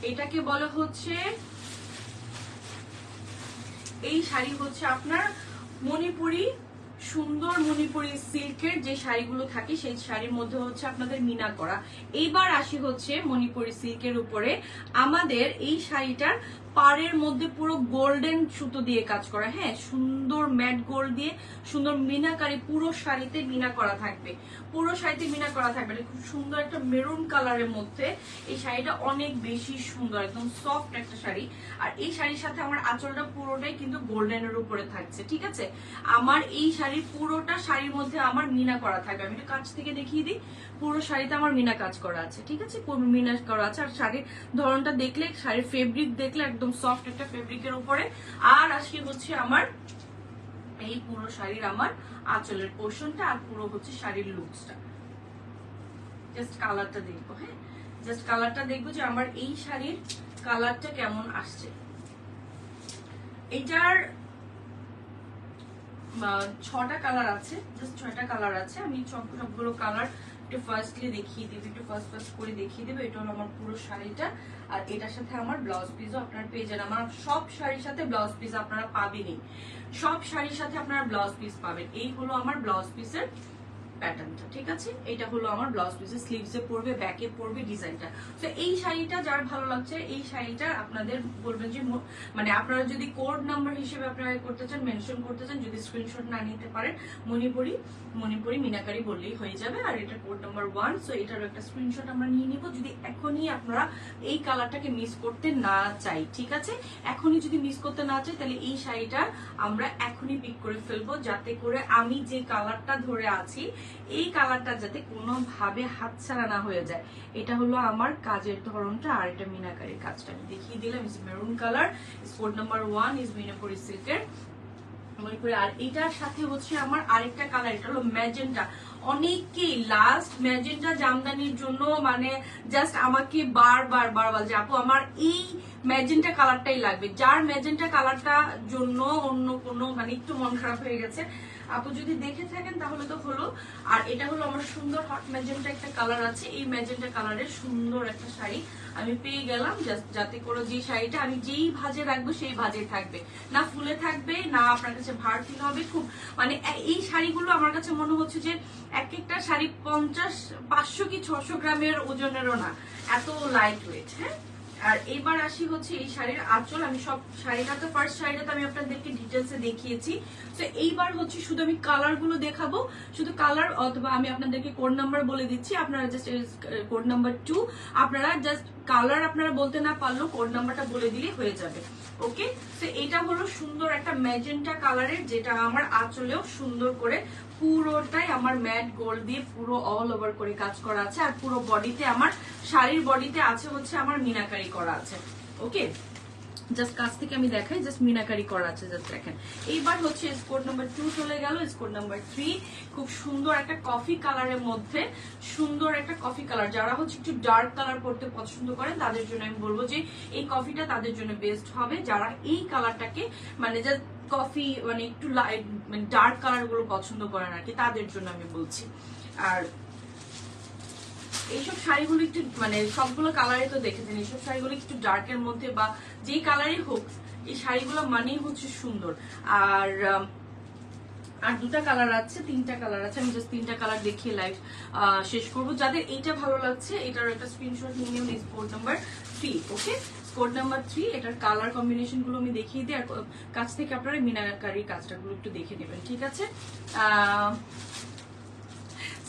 এটাকে বলা হচ্ছে, এই শাড়ি হচ্ছে আপনার মণিপুরি, সুন্দর মণিপুরি সিল্কের যে শাড়িগুলো থাকে সেই শাড়ির মধ্যে হচ্ছে আপনাদের মিনা করা। এইবার আসি হচ্ছে মণিপুরি সিল্কের উপরে আমাদের এই শাড়িটার পাড়ের মধ্যে পুরো গোল্ডেন সুতো দিয়ে কাজ করা। হ্যাঁ, সুন্দর ম্যাট গোল্ড দিয়ে সুন্দর মিনাকারি, পুরো শাড়িতে মিনা করা থাকবে, পুরো শাড়িতে মিনা করা থাকবে। খুব সুন্দর একটা মেরুন কালারের মধ্যে এই শাড়িটা অনেক বেশি সুন্দর, একদম সফট একটা শাড়ি। আর এই শাড়ির সাথে আমার আঁচলটা পুরোটাই কিন্তু গোল্ডেনের উপরে থাকছে, ঠিক আছে? আমার এই শাড়ির পুরোটা শাড়ির মধ্যে আমার মিনা করা থাকবে। আমি একটু কাছ থেকে দেখিয়ে দিই, পুরো শাড়িতে আমার মিনা কাজ করা আছে, ঠিক আছে, মিনা করা আছে। আর শাড়ির ধরনটা দেখলে, শাড়ির ফেব্রিক দেখলে একদম সফট একটা ফেব্রিকের উপরে। আর আসি হচ্ছে আমার এই পুরো শাড়ির আমার আঁচলের পোর্শনটা, আর পুরো হচ্ছে শাড়ির লুকসটা। জাস্ট কালারটা দেখবো, হ্যাঁ, জাস্ট কালারটা দেখবো যে আমার এই শাড়ির কালারটা কেমন আসছে। এটার 6টা কালার আছে, জাস্ট 6টা কালার আছে। আমি সবগুলো কালার একটু ফার্স্টলি দেখিয়ে দেবো, একটু ফার্স্ট করে দেখিয়ে দেবো। এটা হলো আমার পুরো শাড়িটা, আর এটার সাথে আমার ব্লাউজ পিসও আপনারা পেয়ে যান। আমার সব শাড়ির সাথে ব্লাউজ পিস আপনারা পাবেনই, সব শাড়ির সাথে আপনারা ব্লাউজ পিস পাবেন। এই হলো আমার ব্লাউজ পিসের প্যাটার্নটা, ঠিক আছে? এটা হলো আমার ব্লাউজ পিসের স্লিভসে পড়বে, ব্যাকে পড়বে ডিজাইনটা। তো এই শাড়িটা যার ভালো লাগছে, এই শাড়িটা আপনাদের বলবেন যে মানে আপনারা যদি কোড নাম্বার হিসেবে আপনারা করতে চান, মেনশন করতে চান, যদি স্ক্রিনশট না নিতে পারেন, মণিপুরি মিনাকারি বললেই হয়ে যাবে। আর এটা কোড নাম্বার 1, সো এটারও একটা স্ক্রিনশট আমরা নিয়ে নিব যদি এখনই আপনারা এই কালারটাকে মিস করতে না চাই, ঠিক আছে? এখনই যদি মিস করতে না চাই তাহলে এই শাড়িটা আমরা এখনই পিক করে ফেলবো, যাতে করে আমি যে কালারটা ধরে আছি এই কালারটা যাতে কোনোভাবে হাতছাড়া না হয়ে যায়। এটা হলো আমার কাজের ধরনটা, আর এটা মিনাকারির কাজটা আমি দেখিয়ে দিলাম। Is maroon colour, code number 1 is মিনাপুরি সিল্কের। আর এটার সাথে হচ্ছে আমার আরেকটা কালার, এটা হলো ম্যাজেন্টা। অনেকেই লাস্ট ম্যাজেন্টা জামদানির জন্য মানে জাস্ট আমাকে বারবার বলছে আপু আমার এই ম্যাজেন্টা কালারটাই লাগবে। যার ম্যাজেন্টা কালারটা জন্য অন্য কোনো মানে একটু মন খারাপ হয়ে গেছে, আপু যদি দেখে থাকেন তাহলে তো হলো। আর এটা হলো আমার সুন্দর হট ম্যাজেন্টা একটা কালার আছে, এই ম্যাজেন্টা কালারের সুন্দর একটা শাড়ি আমি পেয়ে গেলাম, যাতে করে যে শাড়িটা আমি যেই ভাজে রাখবো সেই ভাজে থাকবে, না ফুলে থাকবে, না আপনার কাছে ভার ফিল হবে। খুব মানে এই শাড়িগুলো আমার কাছে মনে হচ্ছে যে এক একটা শাড়ি 500 কি 600 গ্রামের ওজনেরও না, এত লাইট ওয়েট। হ্যাঁ, আর এবার আসি হচ্ছে এই শাড়ির আঁচল। আমি সব শাড়িটা তো ফার্স্ট শাড়িটা তো আমি আপনাদেরকে ডিটেলসে দেখিয়েছি, তো এইবার হচ্ছে শুধু আমি কালার গুলো দেখাবো, শুধু কালার, অথবা আমি আপনাদেরকে কোড নাম্বার বলে দিচ্ছি, আপনারা জাস্ট কোড নাম্বার 2 আপনারা জাস্ট কালার আপনারা বলতে না পারলেও কোড নাম্বারটা বলে দিলে হয়ে যাবে। ওকে, তো এটা হলো সুন্দর একটা ম্যাজেন্টা কালারের, যেটা আমার আঁচলেও সুন্দর করে পুরোটাই আমার ম্যাট গোল্ড দিয়ে পুরো অল ওভার করে কাজ করা আছে। আর পুরো বডিতে আমার শাড়ির বডিতে আছে হচ্ছে আমার মিনাকারি করা আছে। ওকে, জাস্ট কাছ থেকে আমি দেখাই, জাস্ট মিনাকারি করা আছে, জাস্ট দেখেন। এইবার হচ্ছে স্কোর নাম্বার 2 চলে গেল। স্কোর নাম্বার 3 খুব সুন্দর একটা কফি কালারের মধ্যে, সুন্দর একটা কফি কালার। যারা হচ্ছে একটু ডার্ক কালার পড়তে পছন্দ করেন তাদের জন্য আমি বলবো যে এই কফিটা তাদের জন্য বেস্ট হবে। যারা এই কালারটাকে মানে জাস্ট কফি মানে একটু মানে ডার্ক কালার গুলো পছন্দ করেন আর কি, তাদের জন্য আমি বলছি। আর এইসব শাড়িগুলো একটু মানে সবগুলো কালারে তো দেখেছেন, এইসব শাড়িগুলো একটু ডার্কের মধ্যে বা যেই কালারই হোক, এই শাড়িগুলো মানেই হচ্ছে সুন্দর। আর দুটা কালার আছে, 3টা কালার আছে, আমি জাস্ট 3টা কালার দেখিয়ে লাইভ শেষ করবো। যাদের এইটা ভালো লাগছে এটার একটা স্ক্রিনশট নিয়ে নিন, কোড নাম্বার 3। ওকে, কোড নাম্বার 3, এটার কালার কম্বিনেশন গুলো আমি দেখিয়ে দিই, আর কাছ থেকে আপনারা মিনাকারি কাজটা গুলো একটু দেখে নেবেন, ঠিক আছে?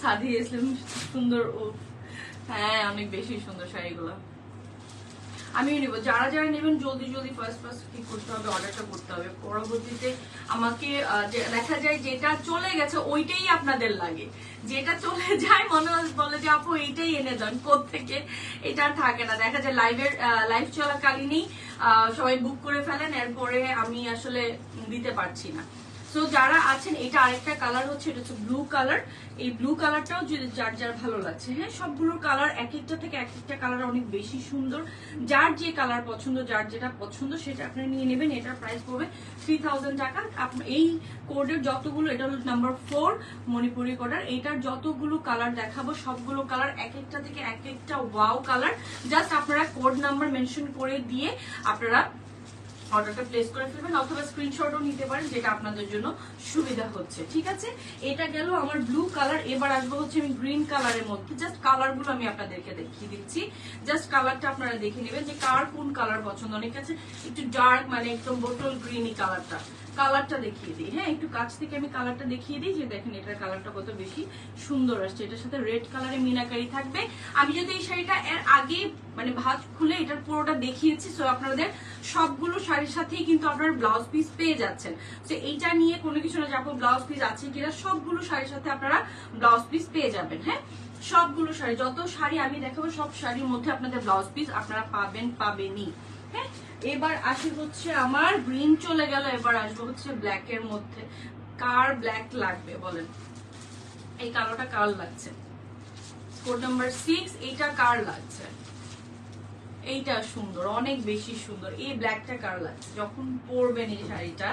সাদি ইসলাম সুন্দর, হ্যাঁ অনেক বেশি সুন্দর শাড়িগুলো আমিও নিব। যারা যারা নেবেন জলদি জলদি ফার্স্ট কি করতে হবে, অর্ডারটা করতে হবে। পরবর্তীতে আমাকে দেখা যায় যেটা চলে গেছে ওইটাই আপনাদের লাগে, যেটা চলে যায় মনে বলে যে আপু এইটাই এনে দেন, কোত্থেকে এটা থাকে না। দেখা যায় লাইভ চলাকালীনই সবাই বুক করে ফেলেন, এরপরে আমি আসলে দিতে পারছি না। তো যারা আছেন, এটা আরেকটা কালার হচ্ছে, এটা হচ্ছে ব্লু কালার। এই ব্লু কালারটাও যদি যার যার ভালো লাগছে, হ্যাঁ সবগুলোর কালার এক একটা থেকে এক একটা কালার অনেক বেশি সুন্দর। যার যে কালার পছন্দ, যার যেটা পছন্দ সেটা আপনারা নিয়ে নেবেন। এটার প্রাইস পড়বে 3000 টাকা। এই কোডের যতগুলো, এটা হলো নাম্বার 4 মণিপুরি কোডার, এইটার যতগুলো কালার দেখাবো সবগুলো কালার এক একটা থেকে এক একটা ওয়াও কালার। জাস্ট আপনারা কোড নাম্বার মেনশন করে দিয়ে আপনারা অর্ডারটা প্লেস করে ফেলবেন, অথবা স্ক্রিনশটও নিতে পারেন, যেটা আপনাদের জন্য সুবিধা হচ্ছে, ঠিক আছে? এটা গেল আমার ব্লু কালার। এবার আসবো হচ্ছে আমি গ্রিন কালারের মধ্যে। জাস্ট কালারগুলো আমি আপনাদেরকে দেখিয়ে দিচ্ছি, জাস্ট কালারটা আপনারা দেখে নেবেন যে কার কোন কালার পছন্দ। অনেক আছে একটু ডার্ক মানে একদম বোতল গ্রিনই কালারটা দেখিয়ে দিই। হ্যাঁ, একটু কাছ থেকে আমি কালারটা দেখিয়ে দিই, যে দেখেন এটার কালারটা কত বেশি সুন্দর আসছে। এটার সাথে রেড কালারে মিনাকারি থাকবে। আমি যদি এই শাড়িটা এর আগে মানে ভাঁজ খুলে এটার পুরোটা দেখিয়েছি, সো আপনাদের সবগুলো শাড়ির সাথেই কিন্তু আপনার ব্লাউজ পিস পেয়ে যাচ্ছেন। তো এইটা নিয়ে কোনো কিছু না, যাবো ব্লাউজ পিস আছে কিনা, সবগুলো শাড়ির সাথে আপনারা ব্লাউজ পিস পেয়ে যাবেন। হ্যাঁ, সবগুলো শাড়ি, যত শাড়ি আমি দেখাবো সব শাড়ির মধ্যে আপনাদের ব্লাউজ পিস আপনারা পাবেনই। হ্যাঁ, এবার আসি হচ্ছে আমার গ্রিন চলে গেল, এবার আসবো হচ্ছে ব্ল্যাক এর মধ্যে। কার ব্ল্যাক লাগবে বলেন? এই কালোটা কার লাগছে? কোড নাম্বার 6, এইটা কার লাগছে? এইটা সুন্দর, অনেক বেশি সুন্দর। এই ব্ল্যাকটা কার লাগছে? যখন পরবেন এই শাড়িটা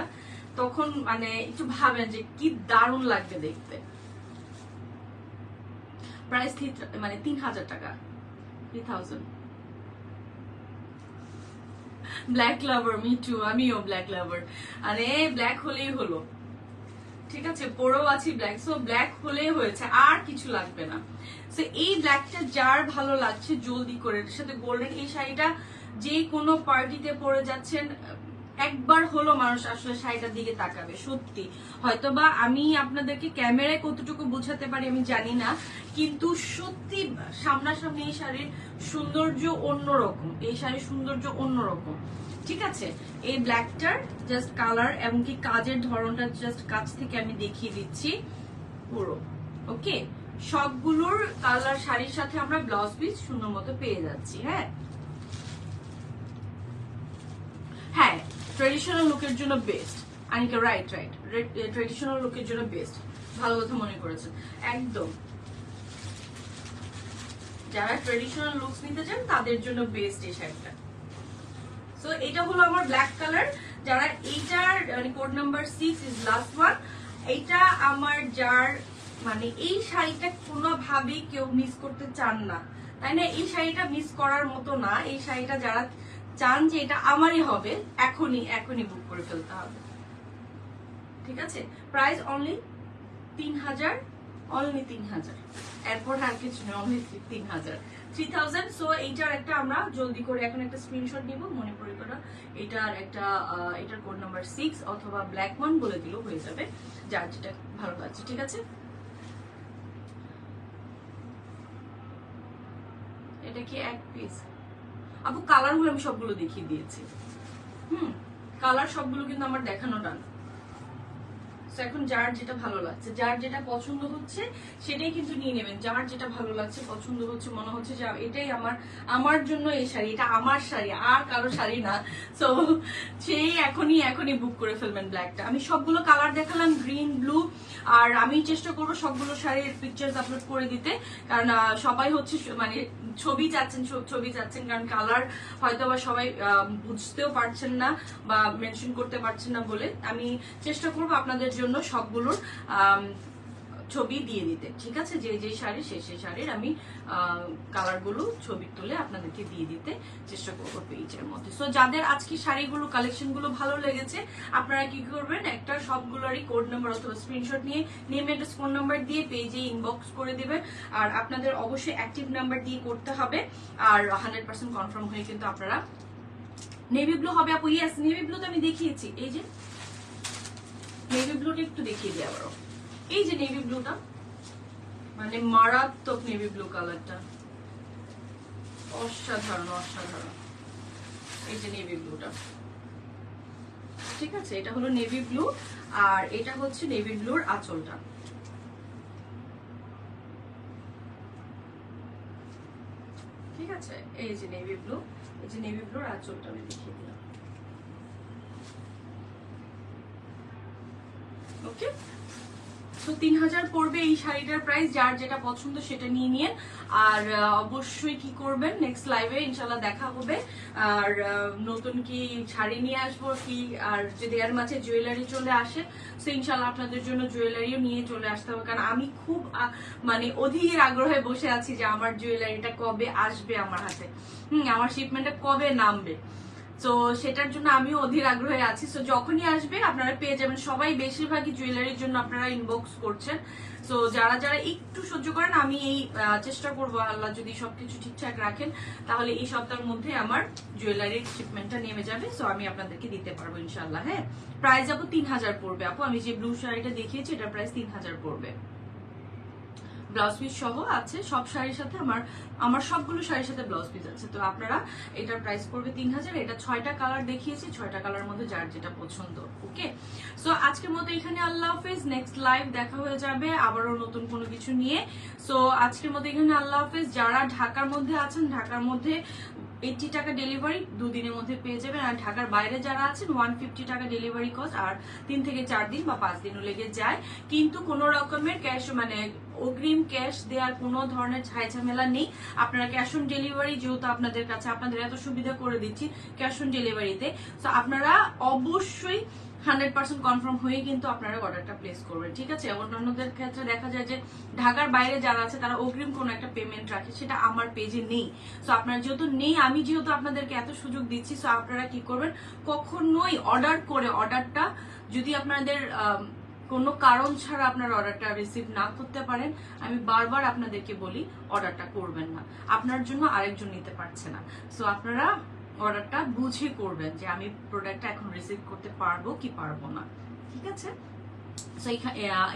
তখন মানে একটু ভাবেন যে কি দারুণ লাগবে দেখতে। প্রাইস মানে 3000 টাকা, 3000। ব্ল্যাক লাভার, মি টু, আমিও ব্ল্যাক লাভার। আরে ব্ল্যাক হলেই হলো, ঠিক আছে, পরেও আছি ব্ল্যাক, সো ব্ল্যাক হলে হয়েছে, আর কিছু লাগবে না। সো এই ব্ল্যাকটা যার ভালো লাগছে জলদি করে, এর সাথে গোল্ডেন এই শাড়িটা যে কোনো পার্টিতে পরে যাচ্ছেন, একবার হলো মানুষ আসলে শাড়িটার দিকে তাকাবে। সত্যি হয়তোবা আমি আপনাদেরকে ক্যামেরায় কতটুকু বোঝাতে পারি আমি জানি না, কিন্তু সত্যি সামনাসামনি এই শাড়ির সৌন্দর্য অন্যরকম, এই শাড়ির সৌন্দর্য অন্যরকম। ঠিক আছে, এই ব্ল্যাকটার জাস্ট কালার এমনকি কাজের ধরনটা জাস্ট কাছ থেকে আমি দেখিয়ে দিচ্ছি পুরো। ওকে, সবগুলোর কালার শাড়ির সাথে আমরা ব্লাউজ পিস সুন্দর মতো পেয়ে যাচ্ছি। হ্যাঁ হ্যাঁ, ট্রেডিশনাল লুকের জন্য best. Anika right right, traditional লুকের জন্য বেস্ট, ভালো কথা মনে করেছেন একদম। যারা ট্রেডিশনাল লুকস নিতে চান তাদের জন্য বেস্ট এই শাড়িটা। সো এটা হলো আমার ব্ল্যাক কালার, যারা এইটার মানে code number 6 is last one. এইটা আমার যার মানে এই শাড়িটা কোনোভাবেই কেউ মিস করতে চান না, তাই না? এই শাড়িটা মিস করার মতো না। এই শাড়িটা যারা চান যে এটা আমারই হবে, এখনই বুক করে ফেলতে হবে। ঠিক আছে, প্রাইস অনলি 3000, অনলি 3000, এরপর আর কিছু নেই, অনলি 3000, 3000। সো এইটার একটা আমরা জলদি করে এখন একটা স্ক্রিনশট নিব, মনে পড়ে করা। এটার একটা এটার কোড নাম্বার 6 অথবা ব্ল্যাক ওয়ান বলে দিলেও হয়ে যাবে, যার যেটা ভালো লাগছে। ঠিক আছে, এটা কি এক পিস? আপু কালার গুলো আমি সবগুলো দেখিয়ে দিয়েছি। কালার সবগুলো কিন্তু আমার দেখানো ডান। এখন যার যেটা ভালো লাগছে, যার যেটা পছন্দ হচ্ছে সেটাই কিন্তু নিয়ে নেবেন। যার যেটা ভালো লাগছে, পছন্দ হচ্ছে, মনে হচ্ছে যে এটাই আমার জন্য এই শাড়ি, এটা আমার শাড়ি আর কারো শাড়ি না, সো সেই এখনই বুক করে ফেলবেন ব্ল্যাকটা। আমি সবগুলো কালার দেখালাম, গ্রিন, ব্লু, আর আমি চেষ্টা করবো সবগুলো শাড়ির পিকচার্স আপলোড করে দিতে, কারণ সবাই হচ্ছে মানে ছবি চাচ্ছেন, কারণ কালার হয়তো বা সবাই বুঝতেও পারছেন না বা মেনশন করতে পারছেন না বলে আমি চেষ্টা করবো আপনাদের জন্য সবগুলোর ছবি দিয়ে দিতে। ঠিক আছে, যে শাড়ি সেই শাড়ির আমি কালারগুলো ছবি তুলে আপনাদেরকে দিয়ে দিতে চেষ্টা করবো পেজের মধ্যে। সো যাদের আজকে শাড়িগুলো কালেকশনগুলো ভালো লেগেছে, আপনারা কি করবেন, একটা সবগুলোরই কোড নাম্বার অথবা স্ক্রিনশট নিয়ে নেম অ্যাড্রেস ফোন নাম্বার দিয়ে পেজে ইনবক্স করে দিবেন। আর আপনাদের অবশ্যই অ্যাক্টিভ নাম্বার দিয়ে করতে হবে, আর 100% কনফার্ম হয়ে কিন্তু আপনারা নেভি ব্লু হবে। আপু ইয়েস, নেভি ব্লু তো আমি দেখিয়েছি। এই যে নেভি ব্লুটা একটু দেখিয়ে দিই আবারও। এই যে নেভি ব্লুটা, মানে মারাত্মক নেভি ব্লু কালারটা, অসাধারণ অসাধারণ। এই যে নেভি ব্লুটা, ঠিক আছে, এটা হলো নেভি ব্লু, আর এটা হচ্ছে নেভি ব্লুর আঁচলটা। ঠিক আছে, এই যে নেভি ব্লু, এই যে নেভি ব্লুর আঁচলটা আমি দেখিয়ে দিলাম। ওকে, তো 3000 পড়বে এই শাড়িটার প্রাইস। যার যেটা পছন্দ সেটা নিয়ে নিন। আর অবশ্যই কি করবেন, নেক্সট লাইভে ইনশাল্লাহ দেখা হবে। আর নতুন কি শাড়ি নিয়ে আসবো কি, আর যদি এর মাঝে জুয়েলারি চলে আসে তো ইনশাল্লাহ আপনাদের জন্য জুয়েলারিও নিয়ে চলে আসতে হবে, কারণ আমি খুব মানে অধীর আগ্রহে বসে আছি যে আমার জুয়েলারিটা কবে আসবে আমার হাতে, আমার শিপমেন্টটা কবে নামবে। তো সেটার জন্য আমিও অধীর আগ্রহে আছি। তো যখনই আসবে আপনারা পেয়ে যাবেন। সবাই বেশিরভাগই জুয়েলারির জন্য আপনারা ইনবক্স করছেন। তো যারা যারা একটু সহ্য করেন, আমি এই চেষ্টা করবো, আল্লাহ যদি সবকিছু ঠিকঠাক রাখেন তাহলে এই সপ্তাহের মধ্যে আমার জুয়েলারির শিপমেন্টটা নেমে যাবে। সো আমি আপনাদেরকে দিতে পারবো ইনশাল্লাহ। হ্যাঁ, প্রাইস আপু 3000 পড়বে। আপু আমি যে ব্লু শাড়িটা দেখিয়েছি এটার প্রাইস 3000 পড়বে, ব্লাউজ পিস সহ আছে। সব শাড়ির সাথে আমার সবগুলো শাড়ির সাথে ব্লাউজ পিস আছে। তো আপনারা এটার প্রাইস পড়বে 3000। এটা 6টা কালার দেখিয়েছি, 6টা কালার মধ্যে যার যেটা পছন্দ। ওকে, সো আজকের মতো এখানে আল্লাহ হাফেজ। নেক্সট লাইভ দেখা হয়ে যাবে আবারও নতুন কোনো কিছু নিয়ে। সো আজকের মতো এখানে আল্লাহ হাফেজ। যারা ঢাকার মধ্যে আছেন, ঢাকার মধ্যে 80 টাকা ডেলিভারি 2 দিনের মধ্যে পেয়ে যাবেন। আর ঢাকার বাইরে যারা আছেন 150 টাকা ডেলিভারি কস্ট, আর 3 থেকে 4 দিন বা 5 দিনও লেগে যায়। কিন্তু কোনো রকমের ক্যাশ মানে অগ্রিম ক্যাশ দেওয়ার কোনো ধরনের ঝামেলা নেই। আপনারা ক্যাশ অন ডেলিভারি, যেহেতু আপনাদের কাছে আপনাদের এত সুবিধা করে দিচ্ছি ক্যাশ অন ডেলিভারিতে, তো আপনারা অবশ্যই 100% কনফার্ম হয়ে কিন্তু আপনারা অর্ডারটা প্লেস করবেন। ঠিক আছে, অন্যান্যদের ক্ষেত্রে দেখা যায় যে ঢাকার বাইরে যারা আছে তারা অগ্রিম কোনো একটা পেমেন্ট রাখে, সেটা আমার পেজে নেই। সো আপনারা যেহেতু নেই, আমি যেহেতু আপনাদেরকে এত সুযোগ দিচ্ছি, সো আপনারা কি করবেন, কখনোই অর্ডার করে অর্ডারটা যদি আপনাদের কোনো কারণ ছাড়া আপনার অর্ডারটা রিসিভ না করতে পারেন, আমি বারবার আপনাদেরকে বলি অর্ডারটা করবেন না, আপনার জন্য আরেকজন নিতে পারছে না। সো আপনারা অর্ডারটা বুঝে করবেন যে আমি প্রোডাক্টটা এখন রিসিভ করতে পারবো কি পারবো না, ঠিক আছে? সো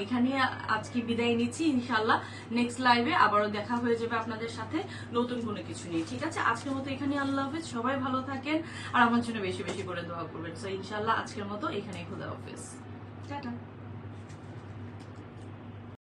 এখানে আজকে বিদায় নিচ্ছি, ইনশাল্লাহ নেক্সট লাইভে আবারও দেখা হয়ে যাবে আপনাদের সাথে নতুন কোনো কিছু নিয়ে, ঠিক আছে? আজকের মতো এখানে আল্লাহ হাফেজ, সবাই ভালো থাকেন আর আমার জন্য বেশি বেশি করে দোয়া করবেন। সো ইনশাল্লাহ আজকের মতো এখানেই, খোদা হাফেজ, টাটা।